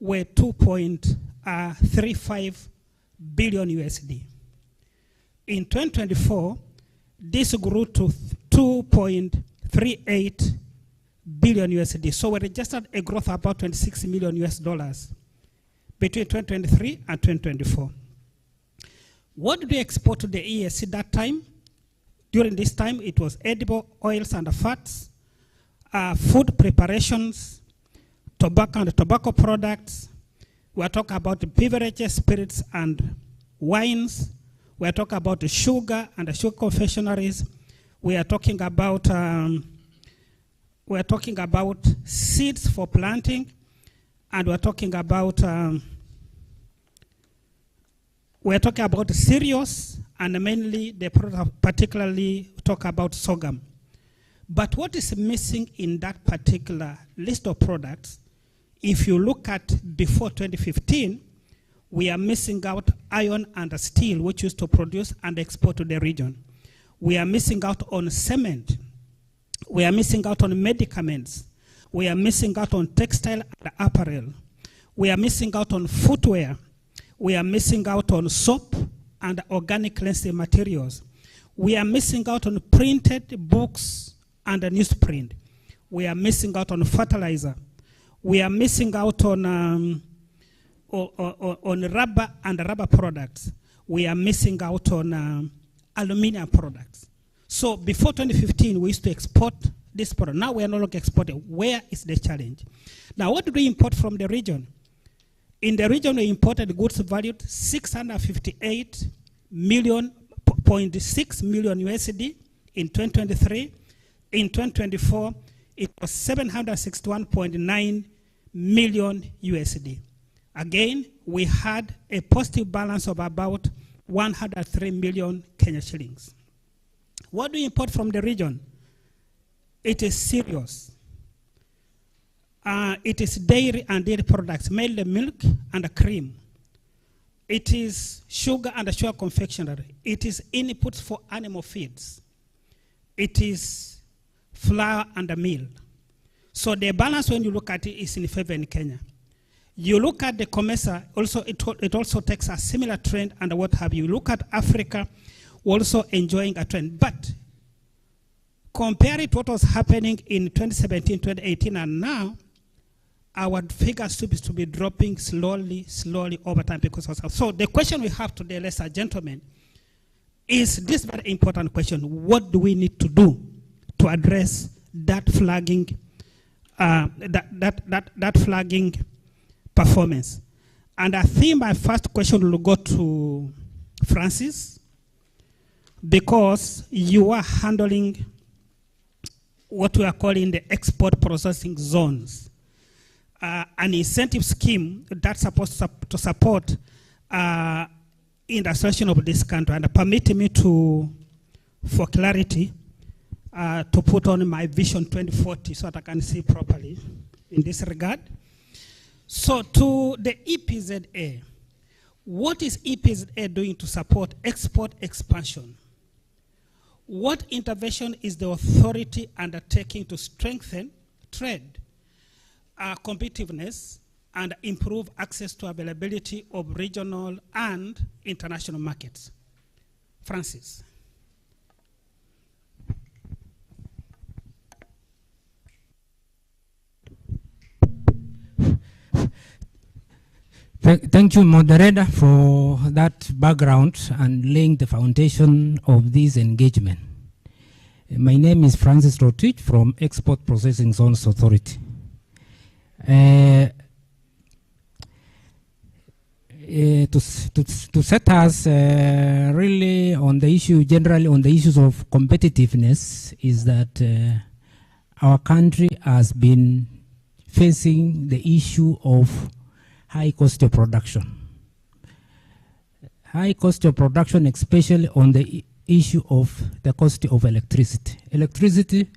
were 2.35 billion USD. In 2024, this grew to 2.38 billion USD. So we registered a growth of about 26 million US dollars between 2023 and 2024. What did we export to the EAC that time? During this time, it was edible oils and fats, food preparations, tobacco and tobacco products. We are talking about beverages, spirits, and wines. We are talking about sugar and sugar confectionaries. We are talking about seeds for planting, and we are talking about cereals, and mainly the product, particularly talk about sorghum. But what is missing in that particular list of products, if you look at before 2015, we are missing out iron and steel, which used to produce and export to the region. We are missing out on cement. We are missing out on medicaments. We are missing out on textile and apparel. We are missing out on footwear. We are missing out on soap and organic cleansing materials. We are missing out on printed books and newsprint. We are missing out on fertilizer. We are missing out on rubber and rubber products. We are missing out on aluminum products. So before 2015, we used to export this product. Now we are no longer exporting. Where is the challenge? Now, what do we import from the region? In the region, we imported goods valued 658.6 million USD in 2023. In 2024, it was 761.9 million USD. Again, we had a positive balance of about 103 million Kenya shillings. What do we import from the region? it is serious. It is dairy and dairy products, mainly milk and cream. It is sugar and sugar confectionery. It is inputs for animal feeds. It is flour and meal. So the balance, when you look at it, is in favor in Kenya. You look at the COMESA, also it also takes a similar trend and what have you. Look at Africa, also enjoying a trend. But compare it to what was happening in 2017, 2018, and now, our figures seems to be dropping slowly over time because of that. So the question we have today, ladies and gentlemen, is this very important question: what do we need to do to address that flagging, that flagging performance? And I think my first question will go to Francis, because you are handling what we are calling the export processing zones. An incentive scheme that's supposed to support industrialization of this country. And permit me to, for clarity, to put on my Vision 2040 so that I can see properly in this regard. So to the EPZA, what is EPZA doing to support export expansion? What intervention is the authority undertaking to strengthen trade, competitiveness, and improve access to availability of regional and international markets? Francis. Thank you, moderator, for that background and laying the foundation of this engagement. My name is Francis Rotich from Export Processing Zones Authority. To set us really on the issue, generally on the issues of competitiveness, is that our country has been facing the issue of high cost of production. High cost of production, especially on the issue of the cost of electricity. Electricity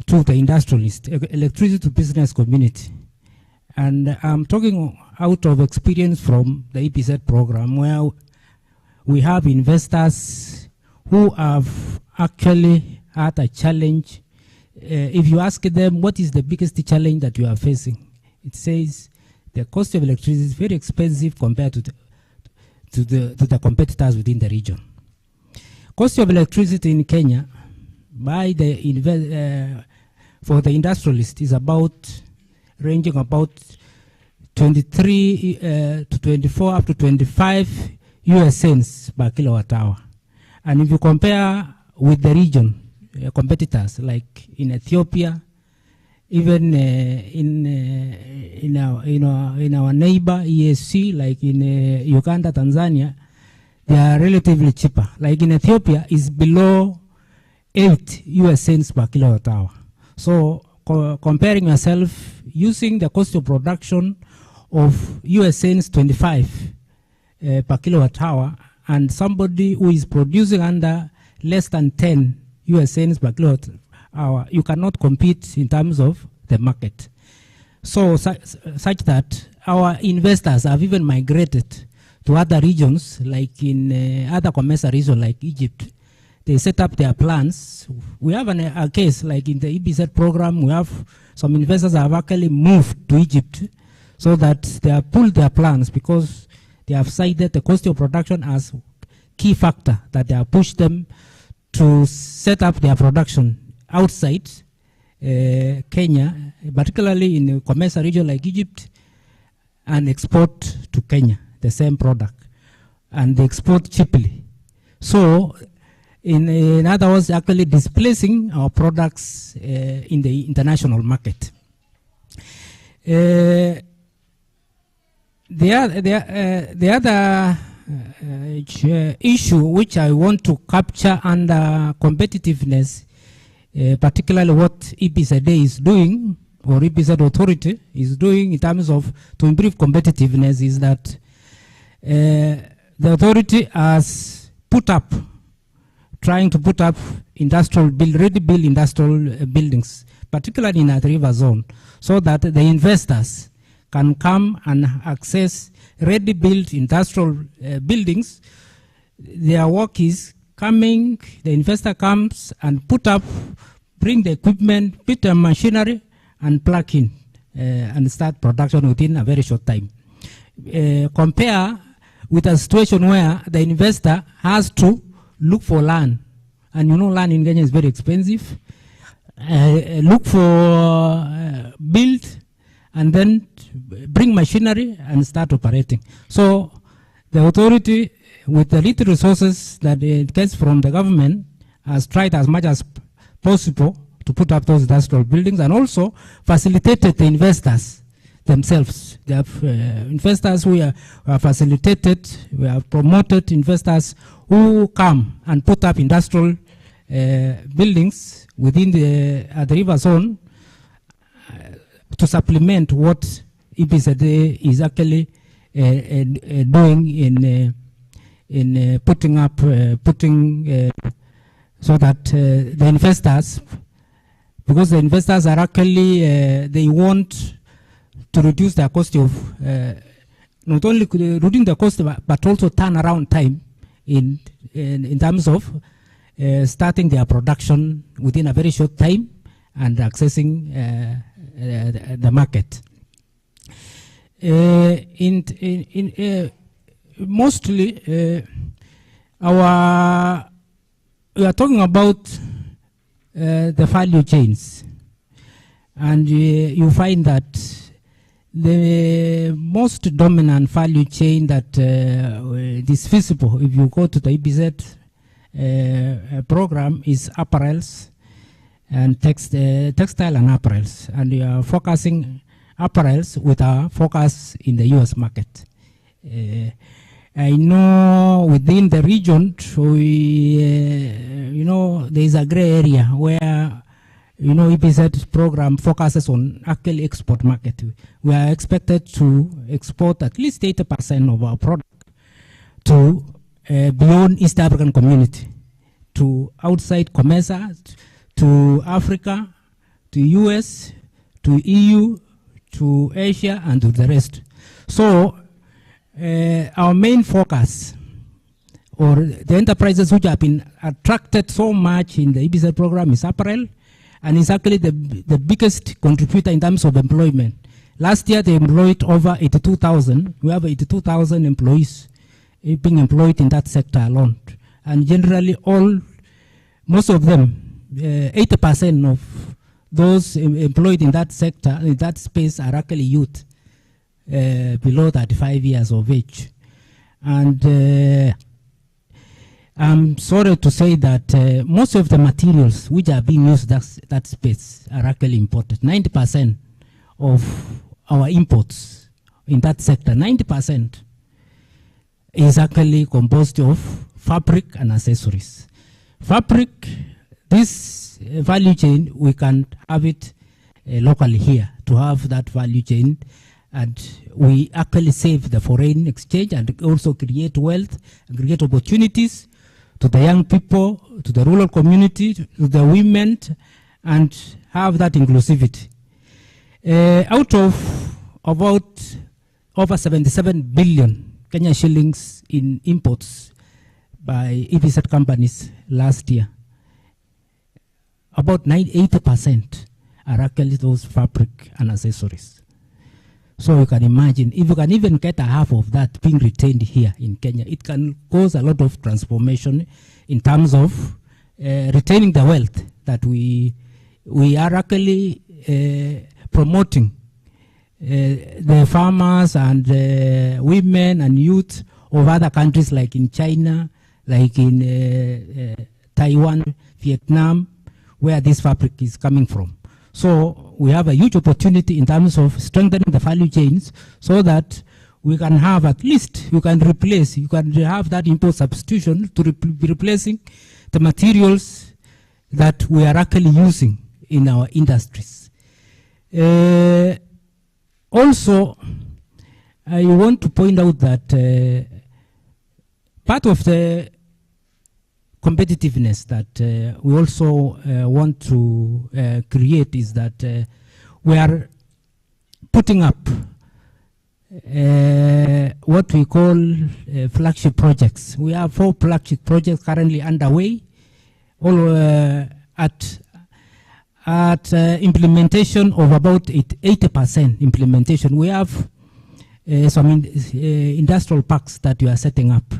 to the industrialist, electricity to business community. And I'm talking out of experience from the EPZ program, where we have investors who have actually had a challenge. If you ask them, what is the biggest challenge that you are facing? It says the cost of electricity is very expensive compared to the competitors within the region. Cost of electricity in Kenya by the for the industrialist is about ranging about 23 to 24 up to 25 US cents per kilowatt hour. And if you compare with the region competitors like in Ethiopia, even in our neighbor ESC, like in Uganda, Tanzania, they are relatively cheaper. Like in Ethiopia, is below 8 US cents per kilowatt hour. So comparing yourself using the cost of production of US cents 25 per kilowatt hour, and somebody who is producing under less than 10 US cents per kilowatt hour, you cannot compete in terms of the market. So such that our investors have even migrated to other regions, like in other COMESA regions like Egypt. They set up their plans. We have a case like in the EPZ program, we have some investors have actually moved to Egypt so that they have pulled their plans because they have cited the cost of production as key factor that they have pushed them to set up their production outside Kenya, particularly in the COMESA region like Egypt, and export to Kenya the same product, and they export cheaply. So in other words, actually displacing our products in the international market. The other issue which I want to capture under competitiveness, particularly what EPZA is doing, or EPZ Authority is doing in terms of to improve competitiveness, is that the authority has put up trying to put up ready-built industrial buildings, particularly in the river zone, so that the investors can come and access ready-built industrial buildings. Their work is coming, the investor comes and bring the equipment, put the machinery, and plug in and start production within a very short time. Compare with a situation where the investor has to look for land, and land in Kenya is very expensive. Look for build, and then bring machinery and start operating. So the authority, with the little resources that it gets from the government, has tried as much as possible to put up those industrial buildings, and also facilitated the investors themselves. They have investors who are facilitated, we have promoted investors who come and put up industrial buildings within the river zone to supplement what EPZA is actually doing in putting so that the investors, because the investors are actually they want to reduce the cost of not only reducing the cost but also turnaround time in terms of starting their production within a very short time and accessing the market. Mostly, we are talking about the value chains, and you find that the most dominant value chain that is visible if you go to the EPZ program is apparels and textile and apparels, and we are focusing apparels with our focus in the US market. I know within the region, there is a gray area where, EPZ program focuses on actually export market. We are expected to export at least 80% of our product to beyond East African community, to outside COMESA, to Africa, to US, to EU, to Asia, and to the rest. So our main focus, or the enterprises which have been attracted so much in the EPZ program, is apparel, and is actually the biggest contributor in terms of employment. Last year they employed over 82,000. We have 82,000 employees being employed in that sector alone. And generally most of them, 80% of those employed in that sector, in that space, are actually youth below 35 years of age. And I'm sorry to say that most of the materials which are being used that space are actually imported. 90% of our imports in that sector, 90% is actually composed of fabric and accessories. Fabric, this value chain, we can have it locally here to have that value chain, and we actually save the foreign exchange and also create wealth and create opportunities to the young people, to the rural community, to the women, and have that inclusivity. Out of about over 77 billion Kenya shillings in imports by EPZ companies last year, about 80% are actually those fabric and accessories. So you can imagine, if you can even get a half of that being retained here in Kenya, it can cause a lot of transformation in terms of retaining the wealth that we are actually promoting. The farmers and women and youth of other countries like in China, like in Taiwan, Vietnam, where this fabric is coming from. So we have a huge opportunity in terms of strengthening the value chains so that we can have at least, you can have that import substitution to be replacing the materials that we are actually using in our industries. Also, I want to point out that part of the competitiveness that we also want to create is that we are putting up what we call flagship projects. We have 4 flagship projects currently underway, all at implementation of about 80% implementation. We have some industrial parks that we are setting up.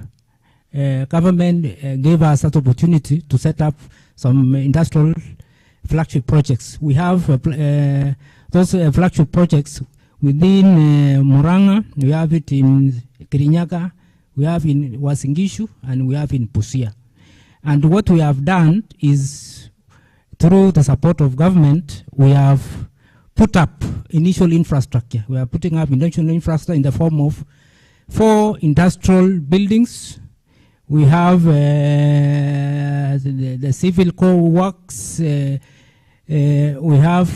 Government gave us that opportunity to set up some industrial flagship projects. We have those flagship projects within Murang'a. We have it in Kirinyaga, we have in Uasin Gishu, and we have in Busia. And what we have done is, through the support of government, we have put up initial infrastructure. We are putting up initial infrastructure in the form of 4 industrial buildings. We have the civil core works. We have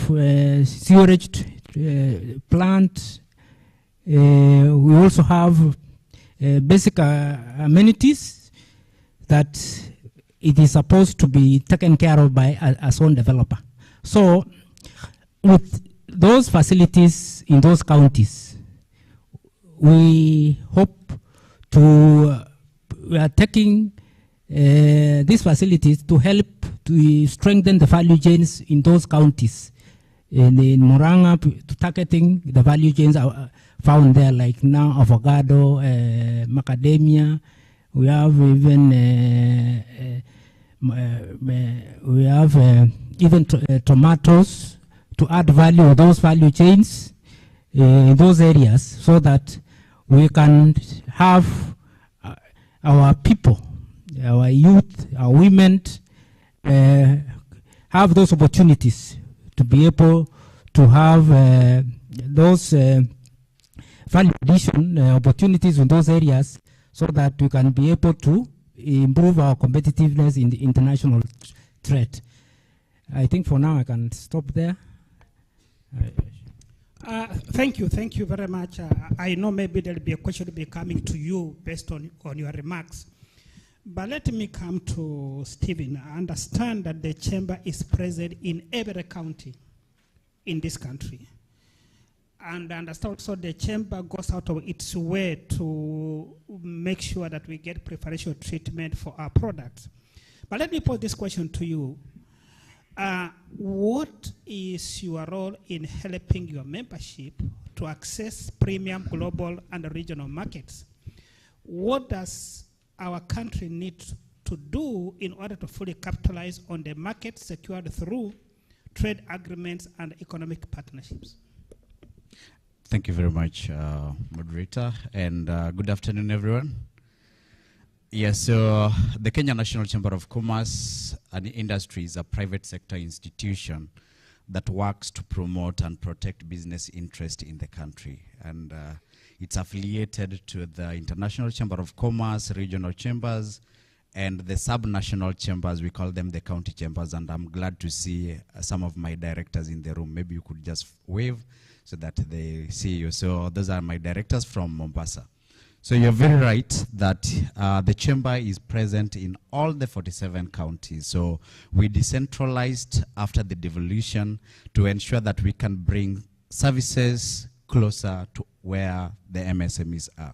sewerage plant. We also have basic amenities that it is supposed to be taken care of by a zone developer. So with those facilities in those counties, we hope to, we are taking these facilities to help to strengthen the value chains in those counties. In Murang'a, targeting the value chains found there, like now avocado, macadamia. We have even even tomatoes, to add value to those value chains in those areas, so that we can have our people, our youth, our women have those opportunities to be able to have those value addition opportunities in those areas, so that we can be able to improve our competitiveness in the international trade. I think for now I can stop there. Thank you very much. I know maybe there will be a question will be coming to you based on your remarks. But let me come to Stephen. I understand that the chamber is present in every county in this country. And I understand also the chamber goes out of its way to make sure that we get preferential treatment for our products. But let me pose this question to you. What is your role in helping your membership to access premium global and regional markets? What does our country need to do in order to fully capitalize on the market secured through trade agreements and economic partnerships? Thank you very much, moderator, and good afternoon, everyone. Yes, so the Kenya National Chamber of Commerce and Industry is a private sector institution that works to promote and protect business interest in the country. And it's affiliated to the International Chamber of Commerce, regional chambers, and the sub-national chambers. We call them the county chambers, and I'm glad to see some of my directors in the room. Maybe you could just wave so that they see you. So those are my directors from Mombasa. So you're very right that the chamber is present in all the 47 counties. So we decentralized after the devolution to ensure that we can bring services closer to where the MSMEs are.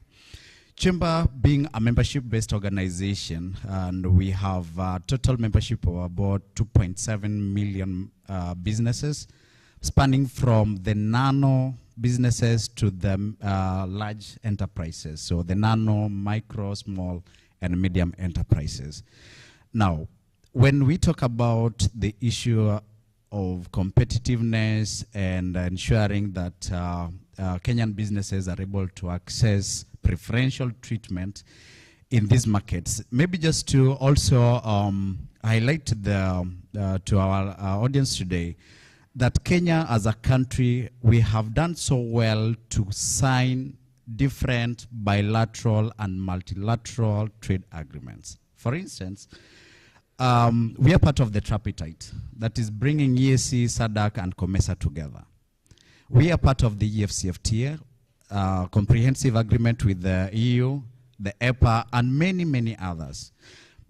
Chamber being a membership-based organization, and we have a total membership of about 2.7 million businesses, spanning from the nano businesses to the large enterprises. So the nano, micro, small, and medium enterprises. Now, when we talk about the issue of competitiveness and ensuring that Kenyan businesses are able to access preferential treatment in these markets, maybe just to also highlight to our audience today, that Kenya as a country, we have done so well to sign different bilateral and multilateral trade agreements. For instance, we are part of the tripartite that is bringing EAC, SADC, and COMESA together. We are part of the EFCFTA, comprehensive agreement with the EU, the EPA, and many, many others.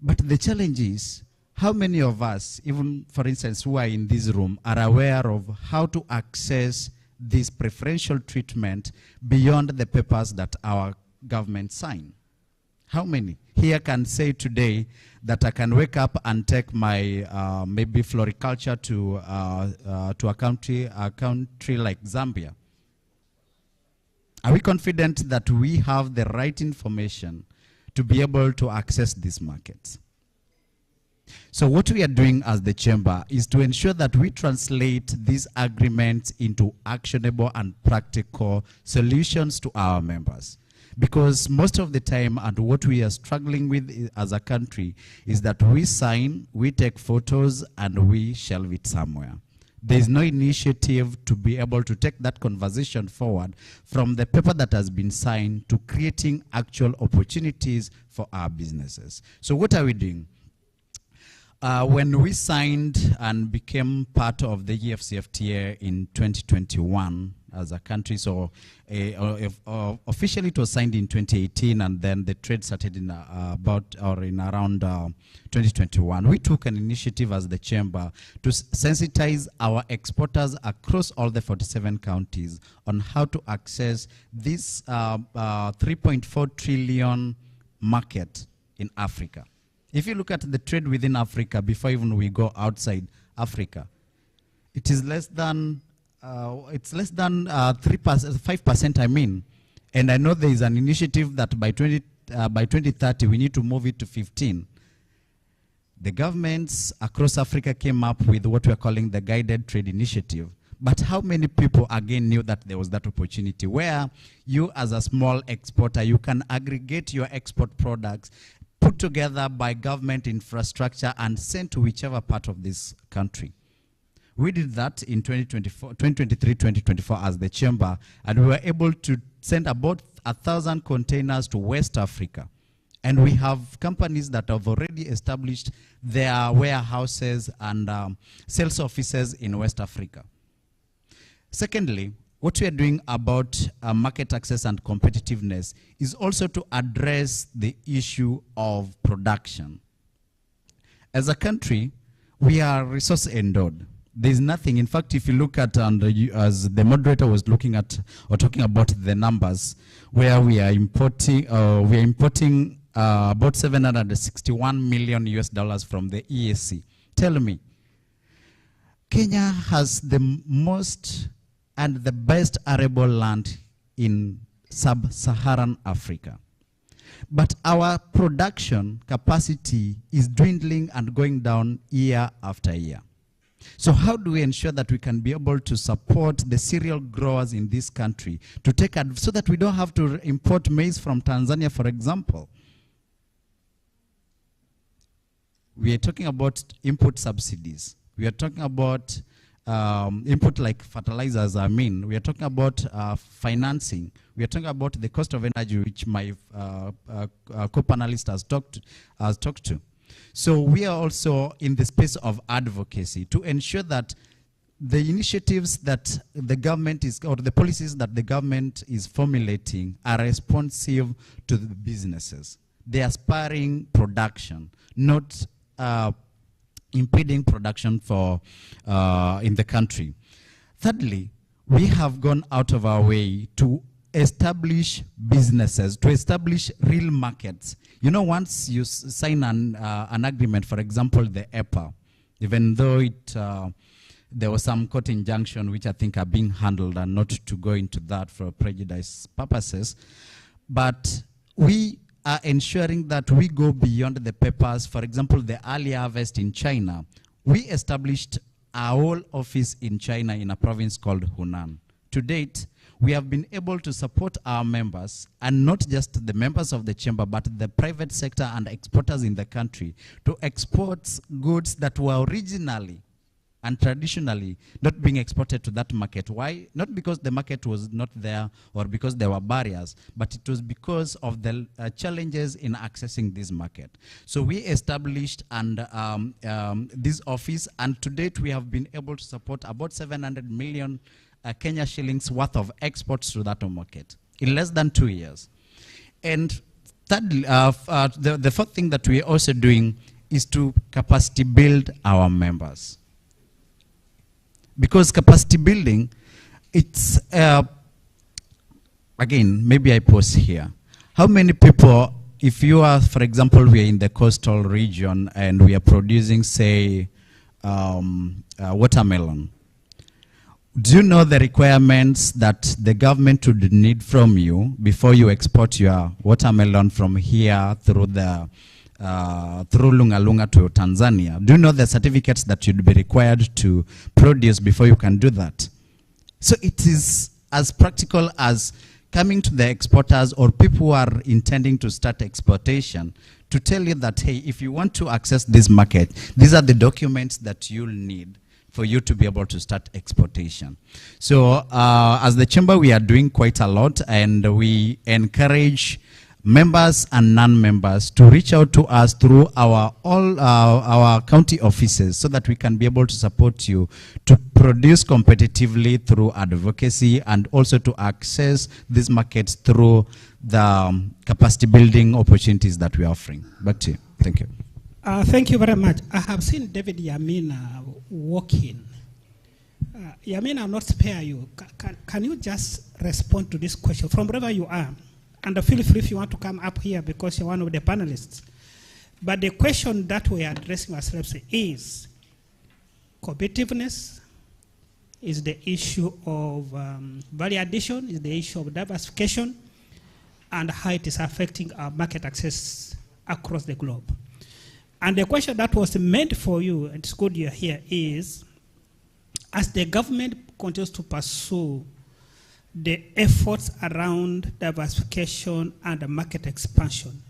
But the challenge is, how many of us, even for instance, who are in this room, are aware of how to access this preferential treatment beyond the papers that our government sign? How many here can say today that I can wake up and take my maybe floriculture to a country like Zambia? Are we confident that we have the right information to be able to access these markets? So what we are doing as the chamber is to ensure that we translate these agreements into actionable and practical solutions to our members. Because most of the time, and what we are struggling with as a country, is that we sign, we take photos, and we shelve it somewhere. There is no initiative to be able to take that conversation forward from the paper that has been signed to creating actual opportunities for our businesses. So what are we doing? When we signed and became part of the EFCFTA in 2021 as a country, so officially it was signed in 2018, and then the trade started in around 2021. We took an initiative as the chamber to sensitize our exporters across all the 47 counties on how to access this 3.4 trillion market in Africa. If you look at the trade within Africa, before even we go outside Africa, it is less than 5%, I mean. And I know there is an initiative that by 2030 we need to move it to 15. The governments across Africa came up with what we are calling the Guided Trade Initiative. But how many people again knew that there was that opportunity where you as a small exporter, you can aggregate your export products put together by government infrastructure and sent to whichever part of this country. We did that in 2023-2024 as the chamber, and we were able to send about 1,000 containers to West Africa. And we have companies that have already established their warehouses and sales offices in West Africa. Secondly, what we are doing about market access and competitiveness is also to address the issue of production. As a country, we are resource endowed. There is nothing. In fact, if you look at, as the moderator was looking at or talking about the numbers, where we are importing about $761 million from the EAC. Tell me, Kenya has the most and the best arable land in sub-Saharan Africa. But our production capacity is dwindling and going down year after year. So how do we ensure that we can be able to support the cereal growers in this country to take so that we don't have to import maize from Tanzania, for example? We are talking about input subsidies. We are talking about input like fertilizers, we are talking about financing. We are talking about the cost of energy, which my co-panelist has talked to. So we are also in the space of advocacy to ensure that the initiatives that the government is, or the policies that the government is formulating are responsive to the businesses. They are spurring production, not impeding production for in the country. Thirdly, we have gone out of our way to establish businesses, to establish real markets. You know, once you sign an agreement, for example, the EPA, even though there was some court injunction which I think are being handled, and not to go into that for prejudice purposes, but we are ensuring that we go beyond the papers. For example, the early harvest in China, we established our whole office in China in a province called Hunan. To date, we have been able to support our members, and not just the members of the chamber, but the private sector and exporters in the country, to export goods that were originally and traditionally not being exported to that market. Why? Not because the market was not there or because there were barriers, but it was because of the challenges in accessing this market. So we established this office, and to date we have been able to support about 700 million Kenya shillings worth of exports to that market in less than 2 years. And thirdly, the fourth thing that we are also doing is to capacity build our members. Because capacity building, it's, again, maybe I pause here. How many people, if you are, for example, we are in the coastal region and we are producing, say, watermelon, do you know the requirements that the government would need from you before you export your watermelon from here through the through Lunga Lunga to Tanzania? Do you know the certificates that you'd be required to produce before you can do that? So it is as practical as coming to the exporters or people who are intending to start exportation to tell you that, hey, if you want to access this market, these are the documents that you'll need for you to be able to start exportation. So as the chamber, we are doing quite a lot, and we encourage members and non-members to reach out to us through our county offices so that we can be able to support you to produce competitively through advocacy and also to access these markets through the capacity building opportunities that we are offering. Back to you. Thank you. Thank you very much. I have seen David Yamina walking. Yamina, I'll not spare you. Can you just respond to this question from wherever you are? And feel free if you want to come up here because you're one of the panelists. But the question that we are addressing ourselves is competitiveness, is the issue of value addition, is the issue of diversification, and how it is affecting our market access across the globe. And the question that was meant for you, and it's good you're here, is as the government continues to pursue the efforts around diversification and market expansion,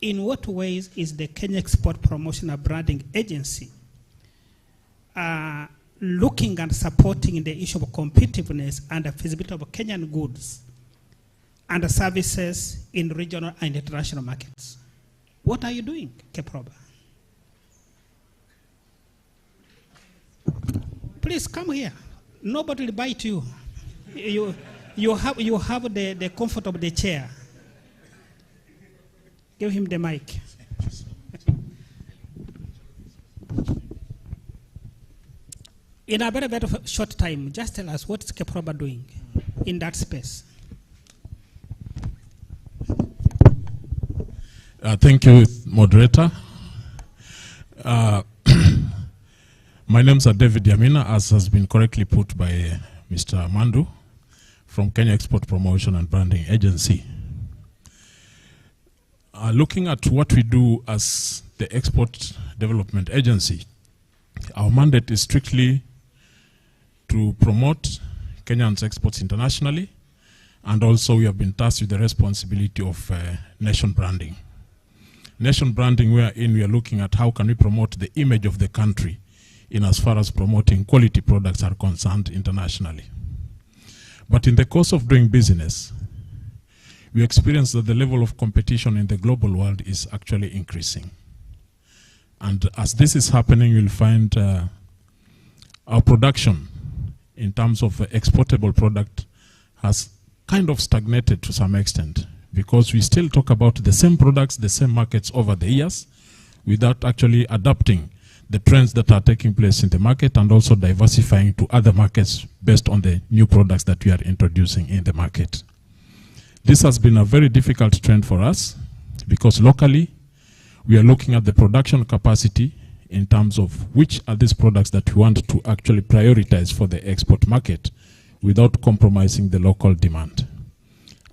in what ways is the Kenya Export Promotion and Branding Agency looking and supporting the issue of competitiveness and the feasibility of Kenyan goods and services in regional and international markets? What are you doing, Keproba? Please come here. Nobody will bite you. You have the comfort of the chair. Give him the mic. In a very, very short time, just tell us what is Keproba doing in that space. Thank you, moderator. My name is David Yamina, as has been correctly put by Mr. Mandu from Kenya Export Promotion and Branding Agency. Looking at what we do as the Export Development Agency, our mandate is strictly to promote Kenyan's exports internationally, and also we have been tasked with the responsibility of nation branding. Nation branding, we are looking at how can we promote the image of the country in as far as promoting quality products are concerned internationally. But in the course of doing business, we experience that the level of competition in the global world is actually increasing. And as this is happening, you'll find our production in terms of exportable product has kind of stagnated to some extent, because we still talk about the same products, the same markets over the years, without actually adapting the trends that are taking place in the market and also diversifying to other markets based on the new products that we are introducing in the market. This has been a very difficult trend for us because locally we are looking at the production capacity in terms of which are these products that we want to actually prioritize for the export market without compromising the local demand.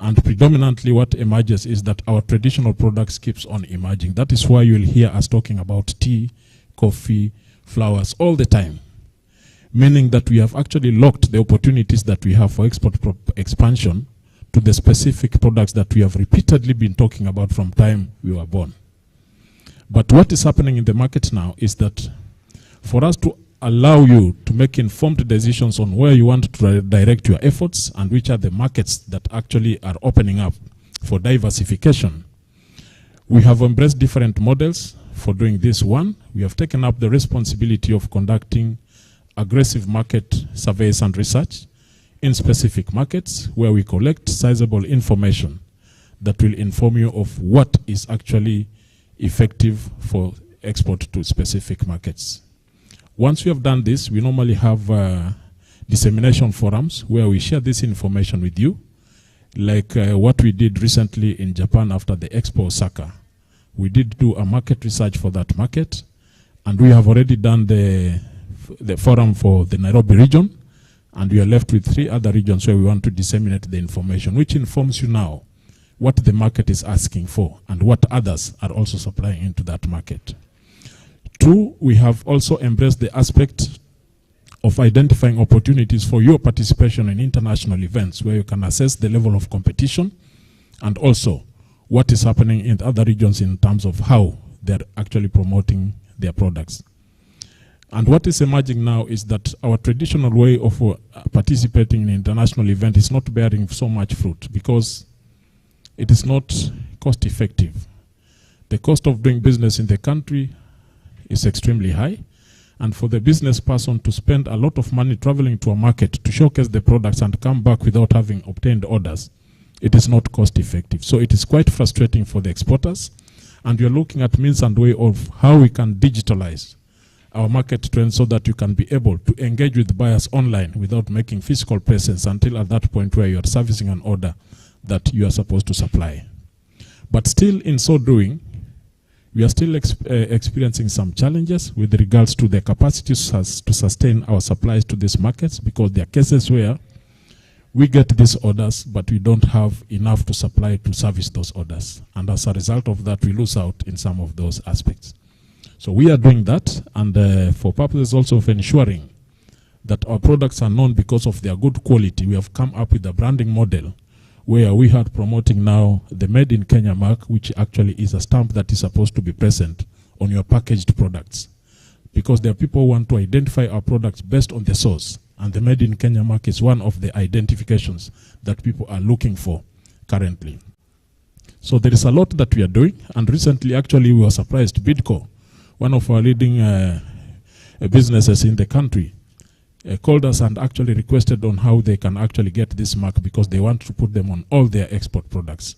And predominantly what emerges is that our traditional products keeps on emerging. That is why you'll hear us talking about tea, coffee, flowers all the time, meaning that we have actually locked the opportunities that we have for export expansion to the specific products that we have repeatedly been talking about from time we were born. But what is happening in the market now is that for us to allow you to make informed decisions on where you want to direct your efforts and which are the markets that actually are opening up for diversification, we have embraced different models for doing this. One, we have taken up the responsibility of conducting aggressive market surveys and research in specific markets where we collect sizable information that will inform you of what is actually effective for export to specific markets. Once we have done this, we normally have dissemination forums where we share this information with you, like what we did recently in Japan after the Expo Osaka. We did do a market research for that market, and we have already done the forum for the Nairobi region, and we are left with 3 other regions where we want to disseminate the information, which informs you now what the market is asking for and what others are also supplying into that market. 2, we have also embraced the aspect of identifying opportunities for your participation in international events where you can assess the level of competition and also what is happening in other regions in terms of how they're actually promoting their products. And what is emerging now is that our traditional way of participating in an international event is not bearing so much fruit because it is not cost effective. The cost of doing business in the country is extremely high, and for the business person to spend a lot of money traveling to a market to showcase the products and come back without having obtained orders, it is not cost effective. So it is quite frustrating for the exporters, and we are looking at means and way of how we can digitalize our market trends so that you can be able to engage with buyers online without making physical presence until at that point where you are servicing an order that you are supposed to supply. But still, in so doing, we are still experiencing some challenges with regards to the capacity to sustain our supplies to these markets, because there are cases where we get these orders, but we don't have enough to supply to service those orders. And as a result of that, we lose out in some of those aspects. So we are doing that, and for purposes also of ensuring that our products are known because of their good quality, we have come up with a branding model where we are promoting now the Made in Kenya mark, which actually is a stamp that is supposed to be present on your packaged products. Because there are people who want to identify our products based on the source, and the Made in Kenya mark is one of the identifications that people are looking for currently. So there is a lot that we are doing, and recently actually we were surprised. Bidco, one of our leading businesses in the country, called us and actually requested on how they can actually get this mark because they want to put them on all their export products.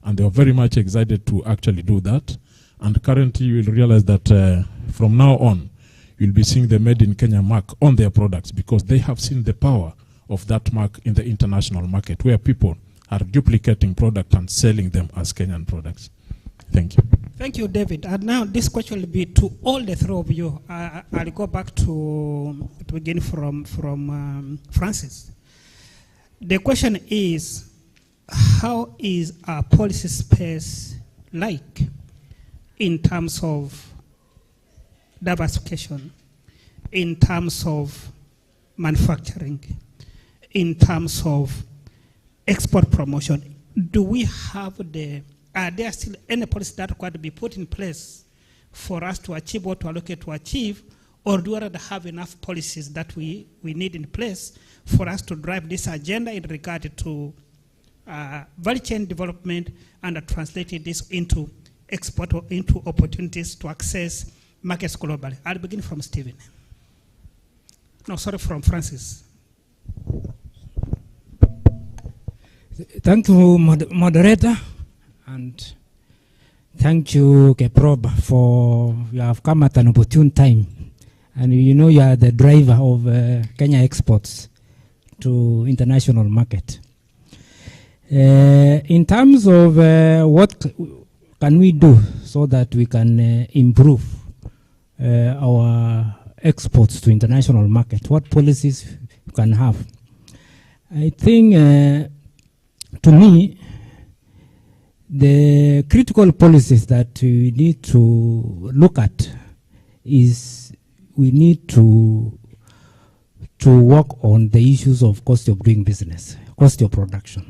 And they are very much excited to actually do that. And currently you will realize that from now on, you'll be seeing the Made in Kenya mark on their products because they have seen the power of that mark in the international market where people are duplicating product and selling them as Kenyan products. Thank you. Thank you, David. And now this question will be to all the 3 of you. I'll go back to begin from Francis. The question is, how is our policy space like in terms of diversification, in terms of manufacturing, in terms of export promotion? Do we have are there still any policies that require to be put in place for us to achieve what we are looking to achieve, or do we already have enough policies that we need in place for us to drive this agenda in regard to value chain development and translating this into export or into opportunities to access markets globally? I'll begin from Stephen. No, sorry, from Francis. Thank you, moderator, and thank you, Keprob, for you have come at an opportune time. And you know you are the driver of Kenya exports to international market. In terms of what can we do so that we can improve our exports to international market, what policies we can have? I think, to me, the critical policies that we need to look at is we need to work on the issues of cost of doing business, cost of production.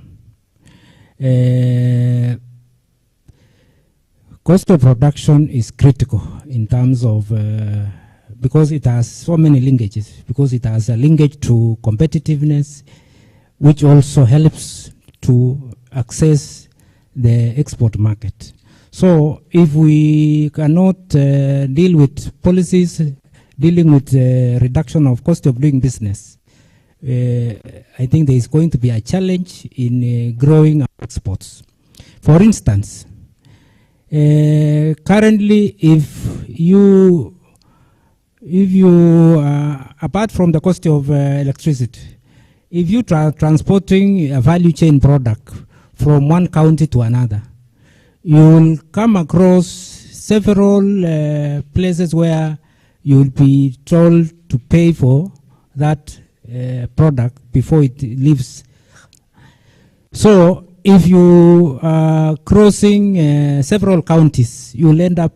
Cost of production is critical in terms of, because it has so many linkages, because it has a linkage to competitiveness, which also helps to access the export market. So if we cannot deal with policies dealing with reduction of cost of doing business, I think there is going to be a challenge in growing our exports. For instance, currently, if you apart from the cost of electricity, if you transporting a value chain product from one county to another, you will come across several places where you will be told to pay for that product before it leaves. So if you are crossing several counties, you will end up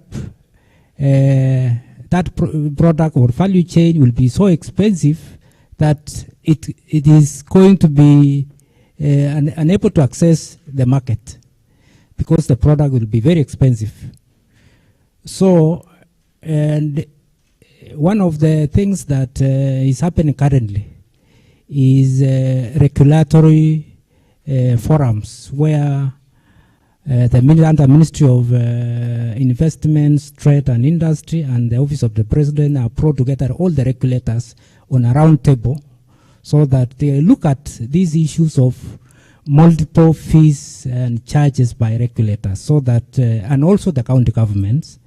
that product or value chain will be so expensive that it is going to be unable to access the market because the product will be very expensive. So, and one of the things that is happening currently is regulatory forums where the Ministry of Investments, Trade and Industry and the Office of the President are brought together all the regulators on a round table so that they look at these issues of multiple fees and charges by regulators so that, and also the county governments,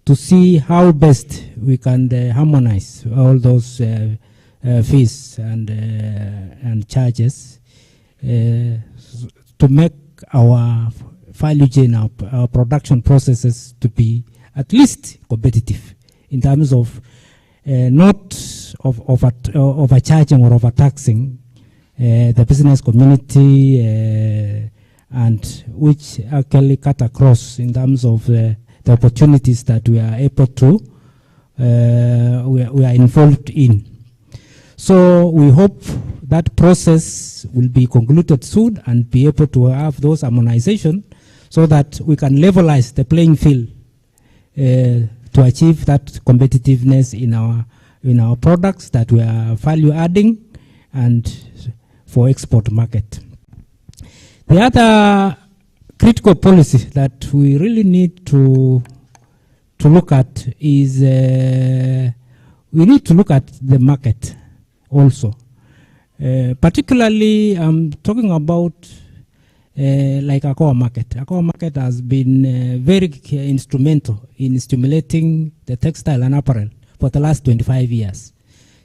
to see how best we can harmonize all those fees and charges to make our value chain, our production processes to be at least competitive in terms of not of overcharging or overtaxing the business community and which actually cut across in terms of the opportunities that we are able to, we are involved in. So we hope that process will be concluded soon and be able to have those harmonization so that we can levelize the playing field to achieve that competitiveness in our products that we are value adding and for export market. The other critical policy that we really need to look at is we need to look at the market also. Particularly, I'm talking about like AGOA market. AGOA market has been very instrumental in stimulating the textile and apparel for the last 25 years,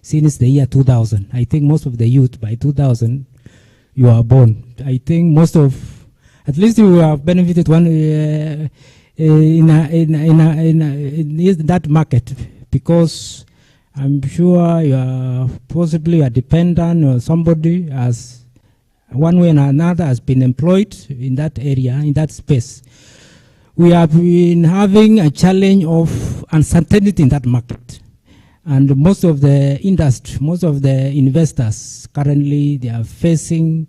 since the year 2000. I think most of the youth by 2000, you are born. I think most of, at least you have benefited one in that market, because I'm sure you are possibly a dependent or somebody as one way or another has been employed in that area, in that space. We have been having a challenge of uncertainty in that market. And most of the industry, most of the investors currently, they are facing,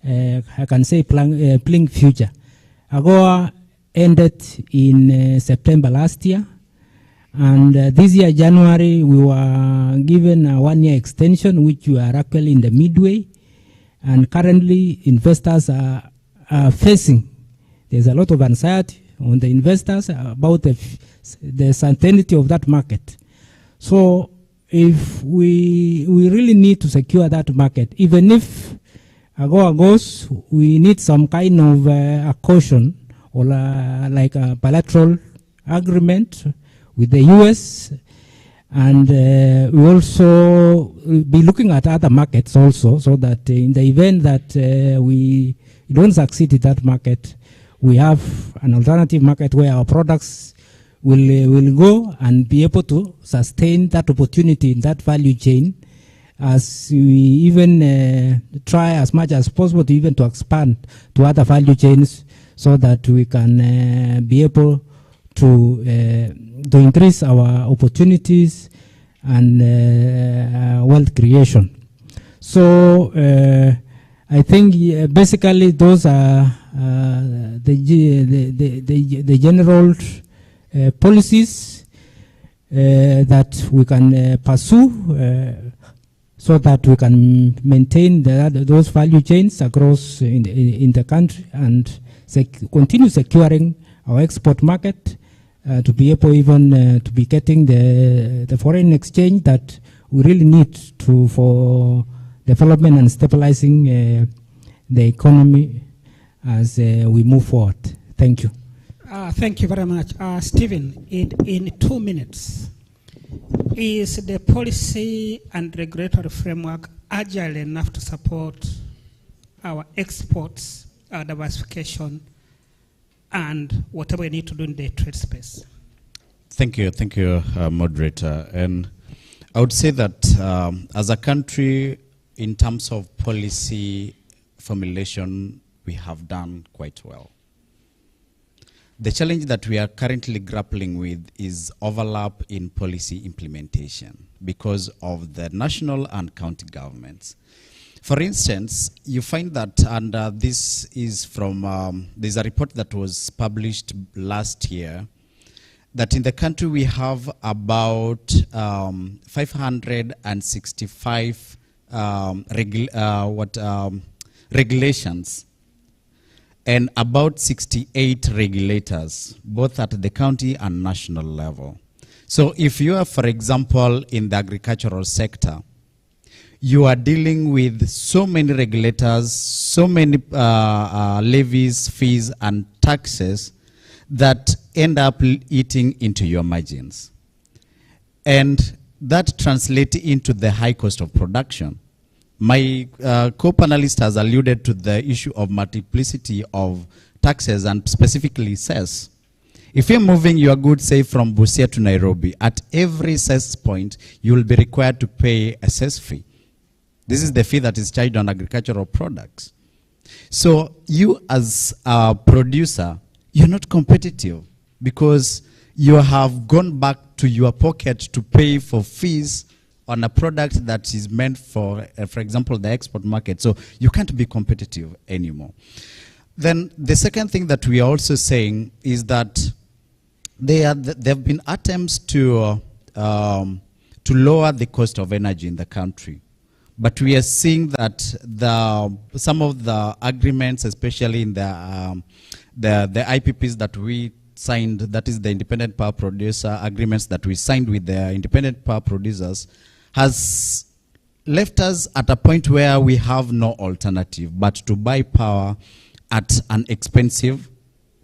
I can say, playing future. AGOA ended in September last year. And this year, January, we were given a one-year extension, which we are actually in the midway. And currently, investors are facing, there's a lot of anxiety on the investors about the certainty of that market. So if we really need to secure that market, even if AGOA goes, we need some kind of a caution or like a bilateral agreement with the US, and we also be looking at other markets also, so that in the event that we don't succeed in that market, we have an alternative market where our products will go and be able to sustain that opportunity in that value chain, as we even try as much as possible to even to expand to other value chains, so that we can be able to increase our opportunities and wealth creation. So I think basically those are the general policies that we can pursue so that we can maintain those value chains across in the country and continue securing our export market to be able even to be getting the foreign exchange that we really need for development and stabilizing the economy as we move forward. Thank you. Thank you very much. Stephen, in 2 minutes, is the policy and regulatory framework agile enough to support our exports, our diversification, and whatever we need to do in the trade space? Thank you, moderator. And I would say that as a country, in terms of policy formulation, we have done quite well. The challenge that we are currently grappling with is overlap in policy implementation because of the national and county governments. For instance, you find that, and this is from, there's a report that was published last year, that in the country we have about 565 regulations and about 68 regulators, both at the county and national level. So if you are, for example, in the agricultural sector, you are dealing with so many regulators, so many levies, fees, and taxes that end up eating into your margins. And that translates into the high cost of production. My co-panelist has alluded to the issue of multiplicity of taxes and specifically cess. If you're moving your goods, say, from Busia to Nairobi, at every cess point, you will be required to pay a cess fee. This is the fee that is charged on agricultural products. So you as a producer, you're not competitive because you have gone back to your pocket to pay for fees on a product that is meant for example, the export market. So you can't be competitive anymore. Then the second thing that we are also saying is that there have been attempts to lower the cost of energy in the country. But we are seeing that some of the agreements, especially in the IPPs that we signed, that is the independent power producer agreements that we signed with the independent power producers, has left us at a point where we have no alternative but to buy power at an expensive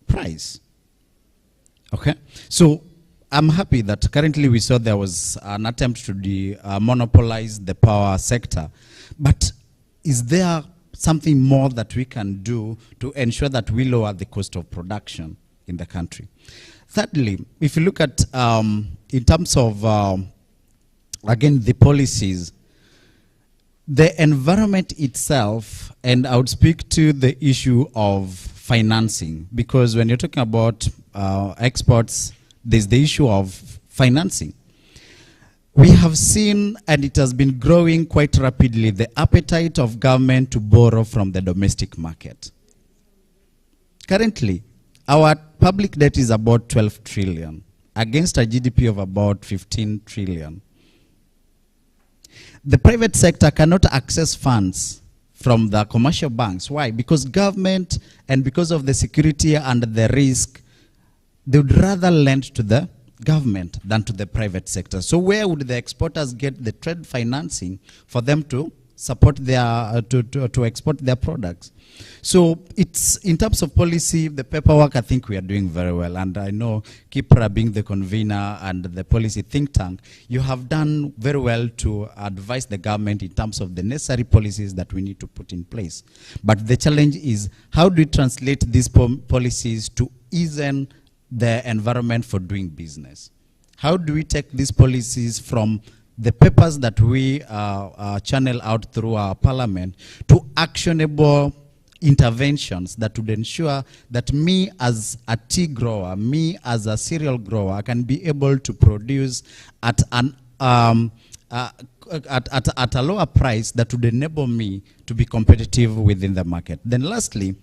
price. Okay? So I'm happy that currently we saw there was an attempt to monopolize the power sector. But is there something more that we can do to ensure that we lower the cost of production in the country? Thirdly, if you look at, in terms of, again, the policies, the environment itself, and I would speak to the issue of financing, because when you're talking about exports, there's the issue of financing. We have seen, and it has been growing quite rapidly, the appetite of government to borrow from the domestic market. Currently, our public debt is about 12 trillion against a GDP of about 15 trillion. The private sector cannot access funds from the commercial banks. Why? Because government, and because of the security and the risk, they would rather lend to the government than to the private sector. So where would the exporters get the trade financing for them to support their, to export their products? So it's, in terms of policy, the paperwork, I think we are doing very well. And I know Kipra, being the convener and the policy think tank, you have done very well to advise the government in terms of the necessary policies that we need to put in place. But the challenge is, how do we translate these policies to ease the environment for doing business? How do we take these policies from the papers that we channel out through our parliament to actionable interventions that would ensure that me as a tea grower, me as a cereal grower, can be able to produce at an at a lower price that would enable me to be competitive within the market. Then lastly,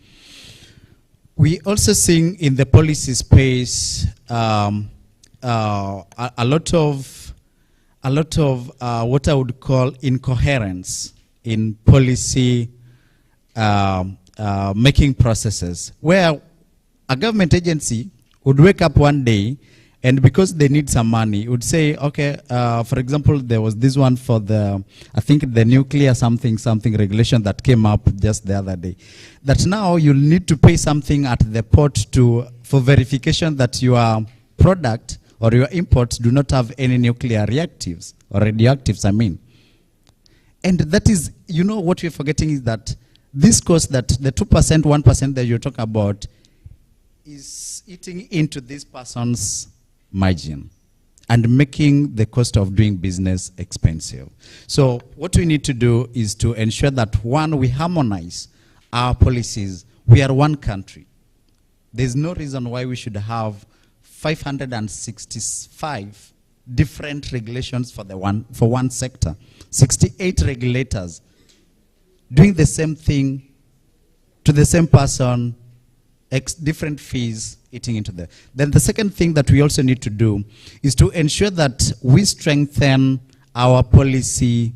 we also seeing in the policy space a lot of what I would call incoherence in policy making processes, where a government agency would wake up one day And because they need some money, would say, okay, for example, there was this one for the, I think the nuclear something regulation that came up just the other day. That now you'll need to pay something at the port for verification that your product or your imports do not have any nuclear reactives or radioactives, I mean. And that is, you know, what we're forgetting is that this cost, that the 2%, 1% that you're talking about is eating into this person's margin and making the cost of doing business expensive. So what we need to do is to ensure that, one, we harmonize our policies. We are one country. There's no reason why we should have 565 different regulations for one sector. 68 regulators doing the same thing to the same person, different fees eating into there. Then the second thing that we also need to do is to ensure that we strengthen our policy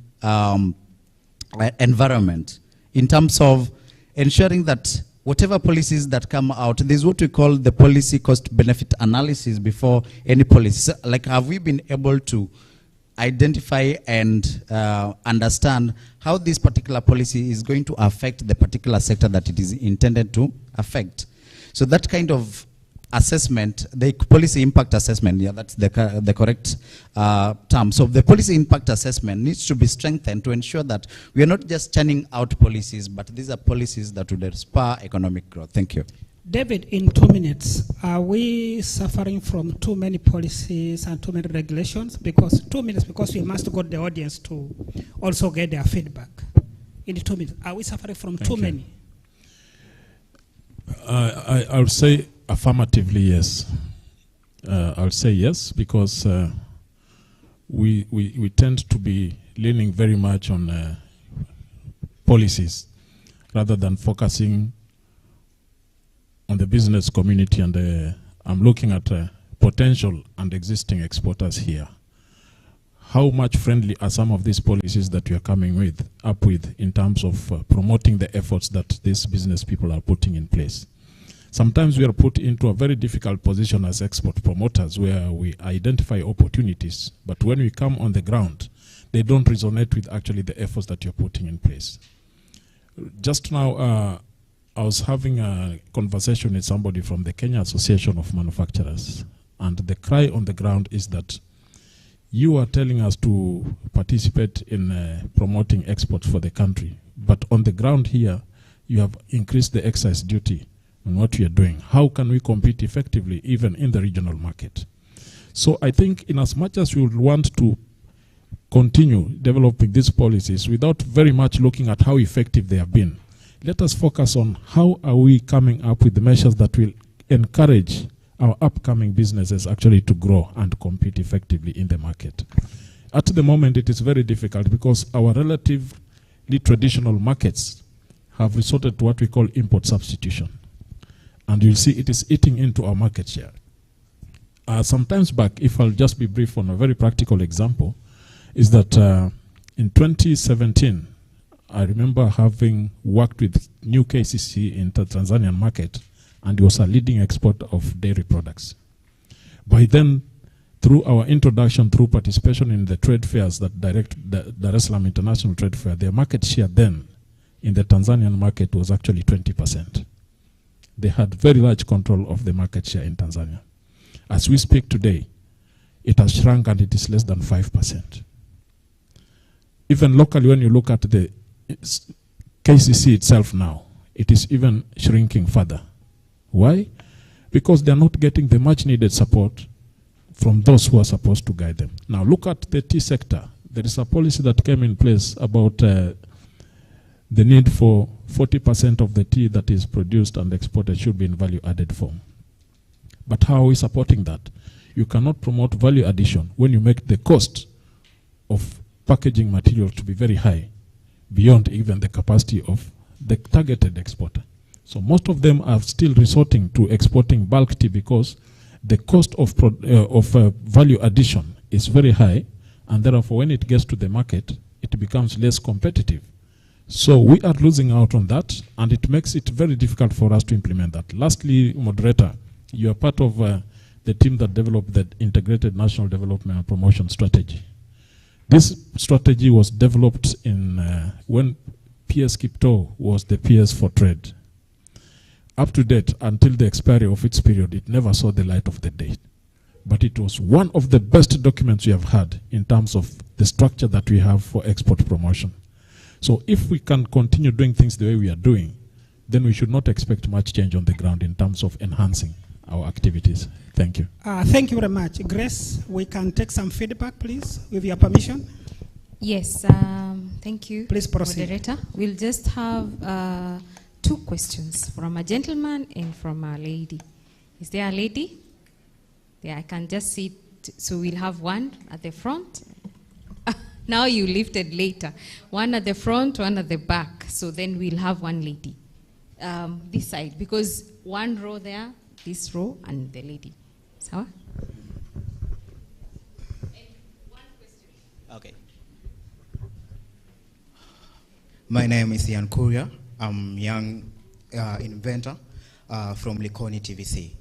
environment in terms of ensuring that whatever policies that come out, there's what we call the policy cost benefit analysis before any policy. So, like, have we been able to identify and understand how this particular policy is going to affect the particular sector that it is intended to affect? So that kind of assessment, the policy impact assessment, yeah, that's the correct term. So the policy impact assessment needs to be strengthened to ensure that we are not just churning out policies, but these are policies that would spur economic growth. Thank you. David, in 2 minutes, are we suffering from too many policies and too many regulations? Because 2 minutes, because we must go to the audience to also get their feedback. In 2 minutes, are we suffering from too many? I'll say affirmatively yes. I'll say yes because we tend to be leaning very much on policies rather than focusing on the business community, and I'm looking at potential and existing exporters here. How much friendly are some of these policies that we are coming up with in terms of promoting the efforts that these business people are putting in place? Sometimes we are put into a very difficult position as export promoters where we identify opportunities, but when we come on the ground, they don't resonate with actually the efforts that you're putting in place. Just now, I was having a conversation with somebody from the Kenya Association of Manufacturers, and the cry on the ground is that you are telling us to participate in promoting exports for the country, but on the ground here, you have increased the excise duty on what we are doing. How can we compete effectively even in the regional market? So I think in as much as we would want to continue developing these policies without very much looking at how effective they have been, let us focus on how are we coming up with the measures that will encourage our upcoming businesses actually to grow and compete effectively in the market. At the moment, it is very difficult because our relatively traditional markets have resorted to what we call import substitution. And you'll see it is eating into our market share. Sometimes back, if I'll just be brief on a very practical example, is that in 2017, I remember having worked with new KCC in the Tanzanian market, and it was a leading exporter of dairy products. By then, through our introduction, through participation in the trade fairs that direct the Dar es Salaam International Trade Fair, their market share then in the Tanzanian market was actually 20%. They had very large control of the market share in Tanzania. As we speak today, it has shrunk and it is less than 5%. Even locally, when you look at the KCC itself now, it is even shrinking further. Why? Because they are not getting the much needed support from those who are supposed to guide them. Now look at the tea sector. There is a policy that came in place about the need for 40% of the tea that is produced and exported should be in value added form. But how are we supporting that? You cannot promote value addition when you make the cost of packaging material to be very high, beyond even the capacity of the targeted exporter. So most of them are still resorting to exporting bulk tea because the cost of value addition is very high, and therefore when it gets to the market, it becomes less competitive. So we are losing out on that, and it makes it very difficult for us to implement that. Lastly, moderator, you are part of the team that developed the Integrated National Development and Promotion Strategy. This strategy was developed in when PS Kipto was the PS for Trade. Up to date, until the expiry of its period, it never saw the light of the day. But it was one of the best documents we have had in terms of the structure that we have for export promotion. So if we can continue doing things the way we are doing, then we should not expect much change on the ground in terms of enhancing our activities. Thank you. Thank you very much. Grace, we can take some feedback, please, with your permission. Yes, thank you. Please proceed. Moderator. We'll just have 2 questions from a gentleman and from a lady. Is there a lady? Yeah, I can just see so we'll have one at the front. Now you lifted later. One at the front, one at the back. So then we'll have one lady. This side, because one row there, this row, and the lady. Sawa? Okay. My name is Ian Kuria. I'm a young inventor from Likoni TVC.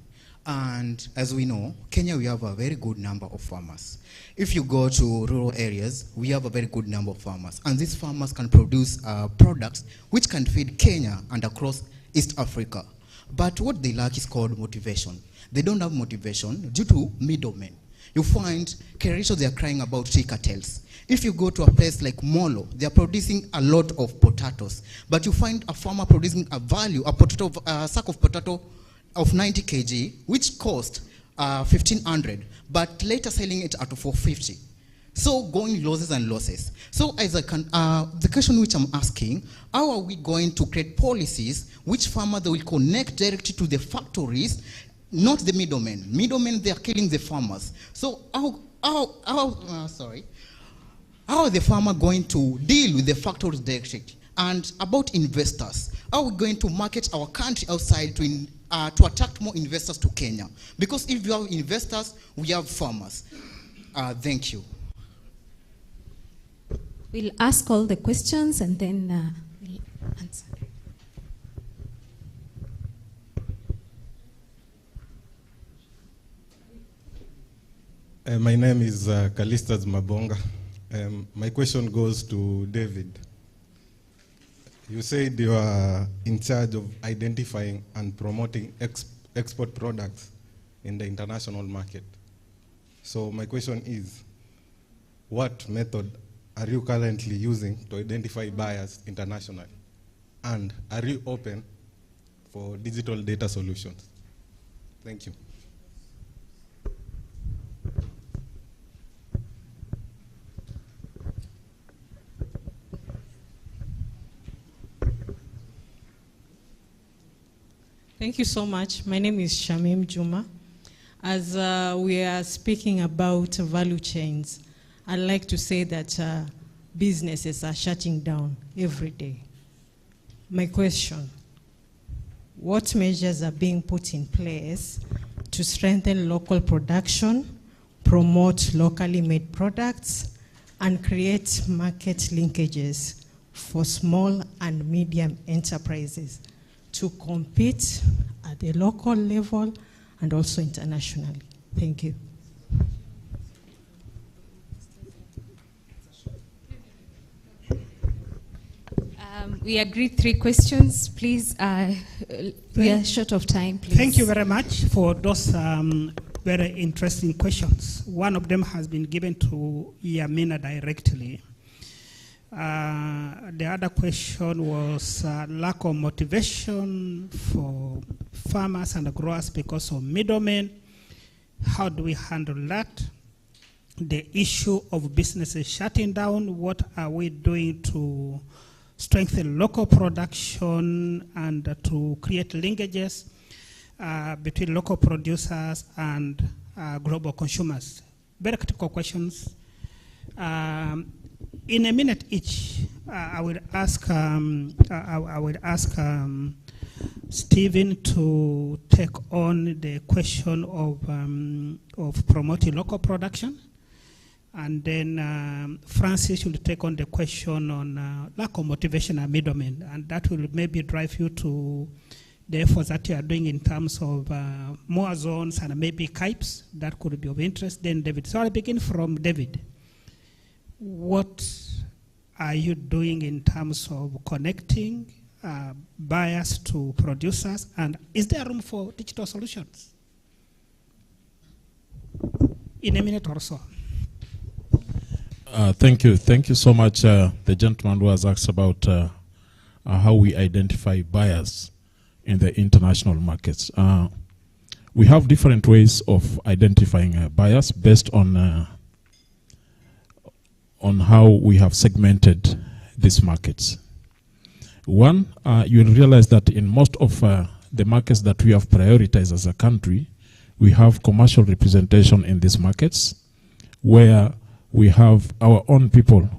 And as we know, Kenya, we have a very good number of farmers. If you go to rural areas, we have a very good number of farmers. And these farmers can produce products which can feed Kenya and across East Africa. But what they lack is called motivation. They don't have motivation due to middlemen. You find Kericho, they are crying about tea cartels. If you go to a place like Molo, they are producing a lot of potatoes. But you find a farmer producing a sack of potato of 90 kg, which cost 1,500, but later selling it at 450. So going losses and losses. So as the question which I'm asking, how are we going to create policies which farmers will connect directly to the factories, not the middlemen? Middlemen, they are killing the farmers. So how are the farmer going to deal with the factories directly? And about investors, how are we going to market our country outside to attract more investors to Kenya? Because if you have investors, we have farmers. Thank you. We'll ask all the questions and then we'll answer. My name is Kalistas Mabonga. My question goes to David. You said you are in charge of identifying and promoting export products in the international market. So my question is, what method are you currently using to identify buyers internationally? And are you open for digital data solutions? Thank you. Thank you so much. My name is Shamim Juma. As we are speaking about value chains, I'd like to say that businesses are shutting down every day. My question, what measures are being put in place to strengthen local production, promote locally made products, and create market linkages for small and medium enterprises to compete at the local level and also internationally? Thank you. We agreed 3 questions. Please, we are short of time, please. Thank you very much for those very interesting questions. One of them has been given to Yamina directly. The other question was lack of motivation for farmers and growers because of middlemen. How do we handle that? The issue of businesses shutting down. What are we doing to strengthen local production and to create linkages between local producers and global consumers? Very critical questions. In a minute each, I will ask Stephen to take on the question of promoting local production, and then Francis will take on the question on lack of motivation and middlemen, and that will maybe drive you to the efforts that you are doing in terms of more zones and maybe KIPES that could be of interest. Then David. So I'll begin from David. What are you doing in terms of connecting buyers to producers, and is there room for digital solutions? In a minute or so. Thank you. Thank you so much, the gentleman who has asked about how we identify buyers in the international markets. We have different ways of identifying buyers based on how we have segmented these markets. One, you'll realize that in most of the markets that we have prioritized as a country, we have commercial representation in these markets where we have our own people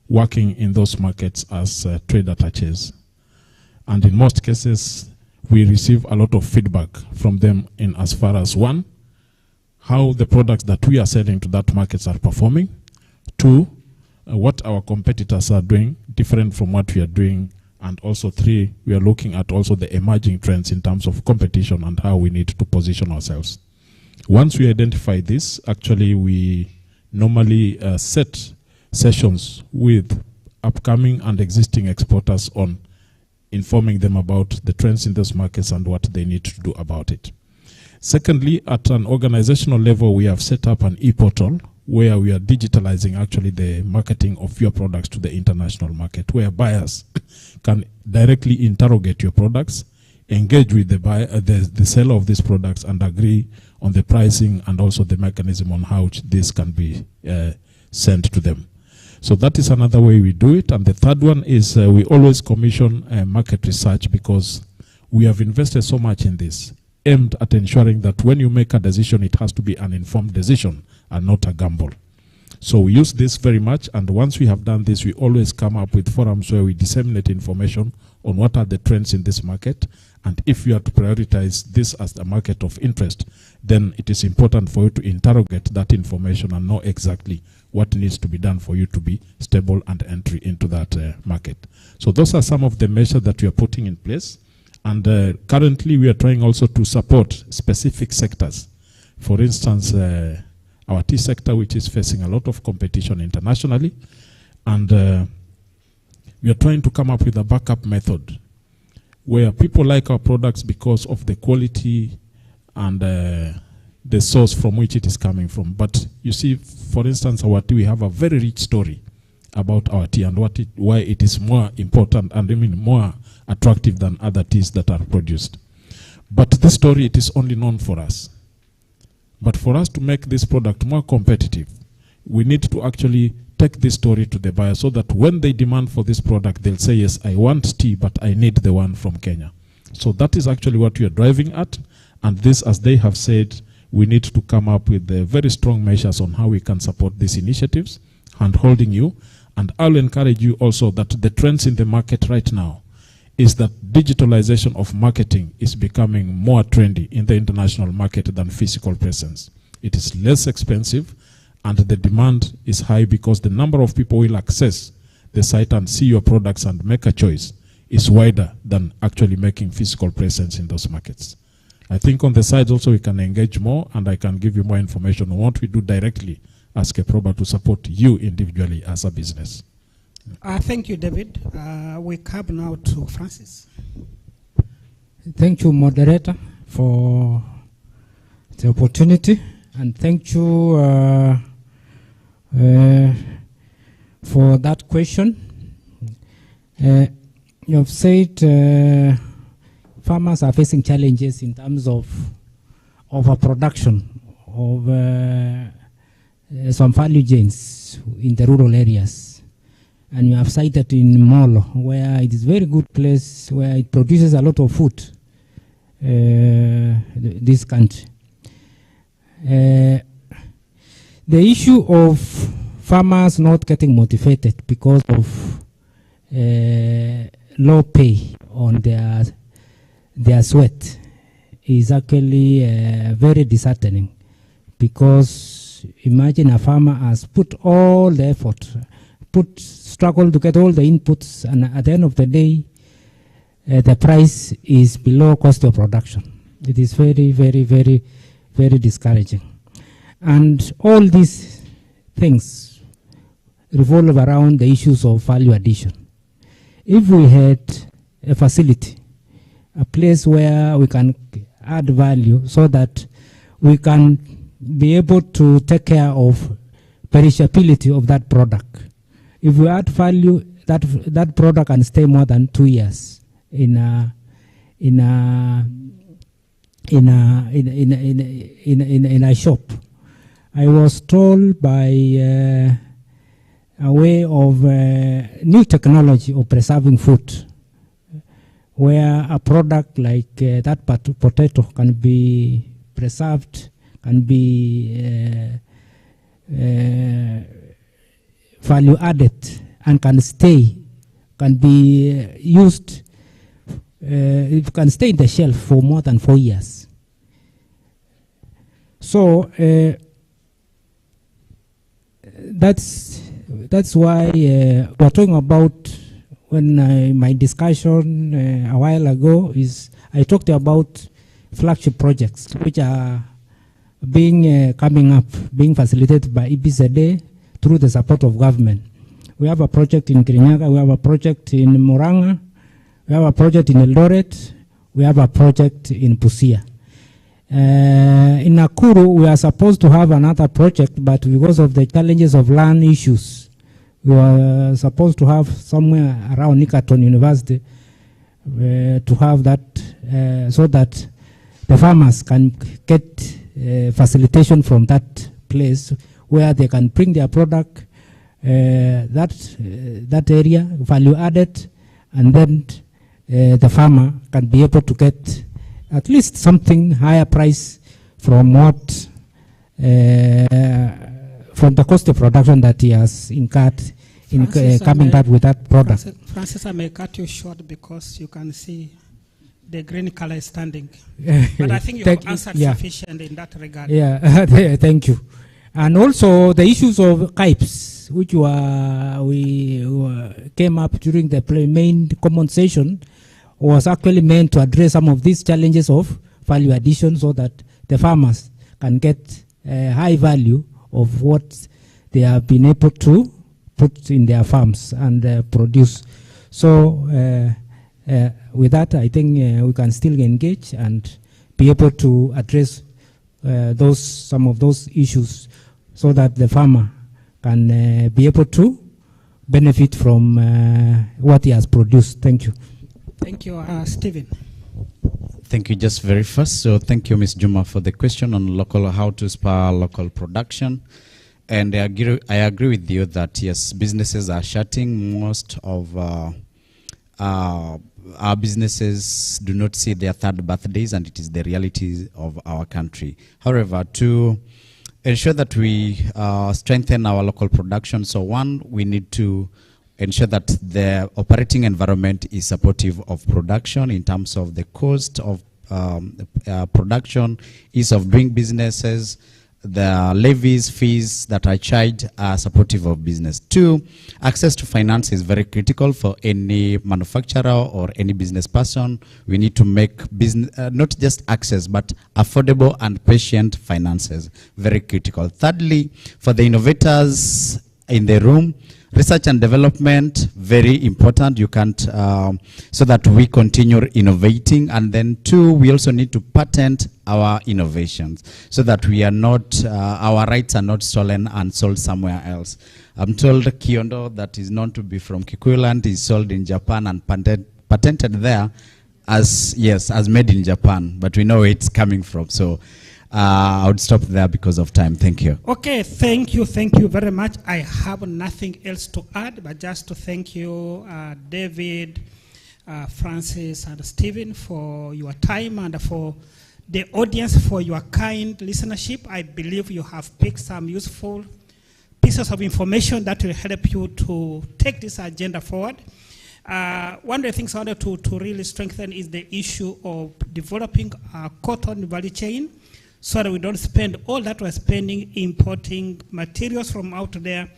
working in those markets as trade attaches. And in most cases, we receive a lot of feedback from them in as far as one, how the products that we are selling to that markets are performing. Two, what our competitors are doing different from what we are doing. And also three, we are looking at also the emerging trends in terms of competition and how we need to position ourselves. Once we identify this, actually we normally set sessions with upcoming and existing exporters on informing them about the trends in those markets and what they need to do about it. Secondly, at an organizational level, we have set up an e-portal where we are digitalizing actually the marketing of your products to the international market, where buyers can directly interrogate your products, engage with the buyer, the seller of these products, and agree on the pricing and also the mechanism on how this can be sent to them. So that is another way we do it. And the third one is we always commission market research, because we have invested so much in this, aimed at ensuring that when you make a decision, it has to be an informed decision and not a gamble. So we use this very much, and once we have done this, we always come up with forums where we disseminate information on what are the trends in this market, and if you are to prioritize this as a market of interest, then it is important for you to interrogate that information and know exactly what needs to be done for you to be stable and entry into that market. So those are some of the measures that we are putting in place, and currently we are trying also to support specific sectors. For instance, our tea sector, which is facing a lot of competition internationally, and we are trying to come up with a backup method where people like our products because of the quality and the source from which it is coming from. But you see, for instance, our tea, we have a very rich story about our tea and why it is more important and more attractive than other teas that are produced. But this story, it is only known for us. But for us to make this product more competitive, we need to actually take this story to the buyer so that when they demand for this product, they'll say, yes, I want tea, but I need the one from Kenya. So that is actually what we are driving at. And this, as they have said, we need to come up with very strong measures on how we can support these initiatives, hand-holding you. And I'll encourage you also that the trends in the market right now is that digitalization of marketing is becoming more trendy in the international market than physical presence. It is less expensive, and the demand is high because the number of people will access the site and see your products and make a choice is wider than actually making physical presence in those markets. I think on the sides also we can engage more, and I can give you more information on what we do directly as Keproba to support you individually as a business. Thank you, David. We come now to Francis. Thank you, moderator, for the opportunity, and thank you for that question. You have said farmers are facing challenges in terms of a production of some value chains in the rural areas. And you have cited in Molo, where it is a very good place, where it produces a lot of food, this country. The issue of farmers not getting motivated because of low pay on their sweat is actually very disheartening, because imagine a farmer has put all the effort, struggle to get all the inputs, and at the end of the day, the price is below cost of production. It is very, very, very, very discouraging. And all these things revolve around the issues of value addition. If we had a facility, a place where we can add value so that we can be able to take care of perishability of that product. If we add value, that product can stay more than 2 years in a shop. I was told by a way of new technology of preserving food, where a product like that potato can be preserved, can be value added, and can stay, can be used, it can stay in the shelf for more than 4 years. So that's why we're talking about, when my discussion a while ago is, I talked about flagship projects which are being coming up, being facilitated by EBZA through the support of government. We have a project in Kirinyaga, we have a project in Murang'a, we have a project in Eldoret, we have a project in Busia. In Nakuru, we are supposed to have another project, but because of the challenges of land issues, we were supposed to have somewhere around Nikaton University to have that, so that the farmers can get facilitation from that place where they can bring their product, that area, value added, and then the farmer can be able to get at least something higher price from what from the cost of production that he has incurred in coming up with that product. Francis, I may cut you short because you can see the green color is standing. But I think you have answered sufficient in that regard. Yeah, thank you. And also the issues of KIPES, which we came up during the main common session, was actually meant to address some of these challenges of value addition so that the farmers can get high value of what they have been able to put in their farms and produce. So with that, I think we can still engage and be able to address some of those issues so that the farmer can be able to benefit from what he has produced. Thank you. Thank you, Stephen. Thank you. Just very first, so thank you, Ms. Juma, for the question on how to spur local production. And I agree with you that yes, businesses are shutting. Most of our businesses do not see their third birthdays, and it is the reality of our country. However, to ensure that we strengthen our local production, so one, we need to ensure that the operating environment is supportive of production in terms of the cost of production, ease of doing businesses, the levies, fees that are charged are supportive of business. Two, access to finance is very critical for any manufacturer or any business person. We need to make business, not just access, but affordable and patient finances, very critical. Thirdly, for the innovators in the room, research and development, very important. You can't, so that we continue innovating. And then two, we also need to patent our innovations so that we are not, our rights are not stolen and sold somewhere else. I'm told Kiondo, that is known to be from Kikuyu land, is sold in Japan and patented there as, yes, as made in Japan, but we know where it's coming from. So I would stop there because of time. Thank you. Okay, thank you very much. I have nothing else to add, but just to thank you, David, Francis, and Stephen, for your time, and for the audience for your kind listenership. I believe you have picked some useful pieces of information that will help you to take this agenda forward. One of the things I wanted to really strengthen is the issue of developing a cotton value chain, so that we don't spend all that we're spending importing materials from out there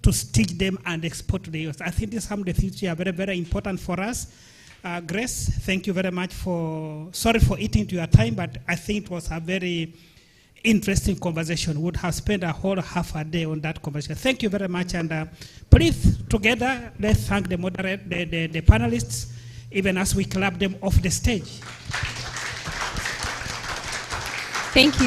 to stitch them and export to the US. I think these are some of the things which are very, very important for us. Grace, thank you very much for, sorry for eating to your time, but I think it was a very interesting conversation. Would have spent a whole half a day on that conversation. Thank you very much, and please, together, let's thank the the panelists, even as we clap them off the stage. Thank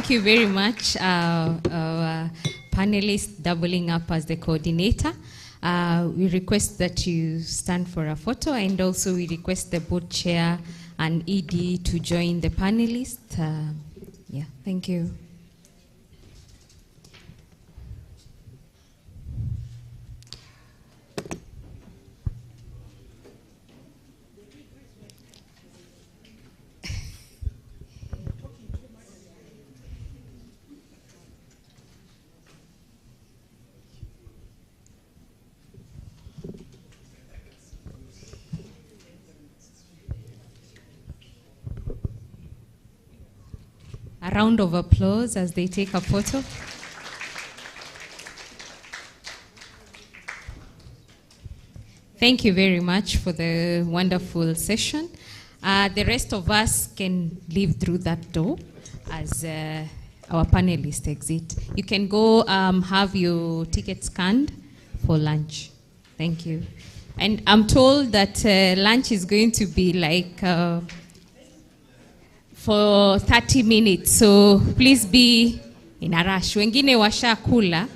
you very much, our panelists doubling up as the coordinator. We request that you stand for a photo, and also we request the board chair and ED to join the panelists. Yeah, thank you. A round of applause as they take a photo. Thank you very much for the wonderful session. The rest of us can leave through that door as our panelists exit. You can go have your ticket scanned for lunch. Thank you. And I'm told that lunch is going to be like for 30 minutes, so please be in a rush. Wengine washa kula.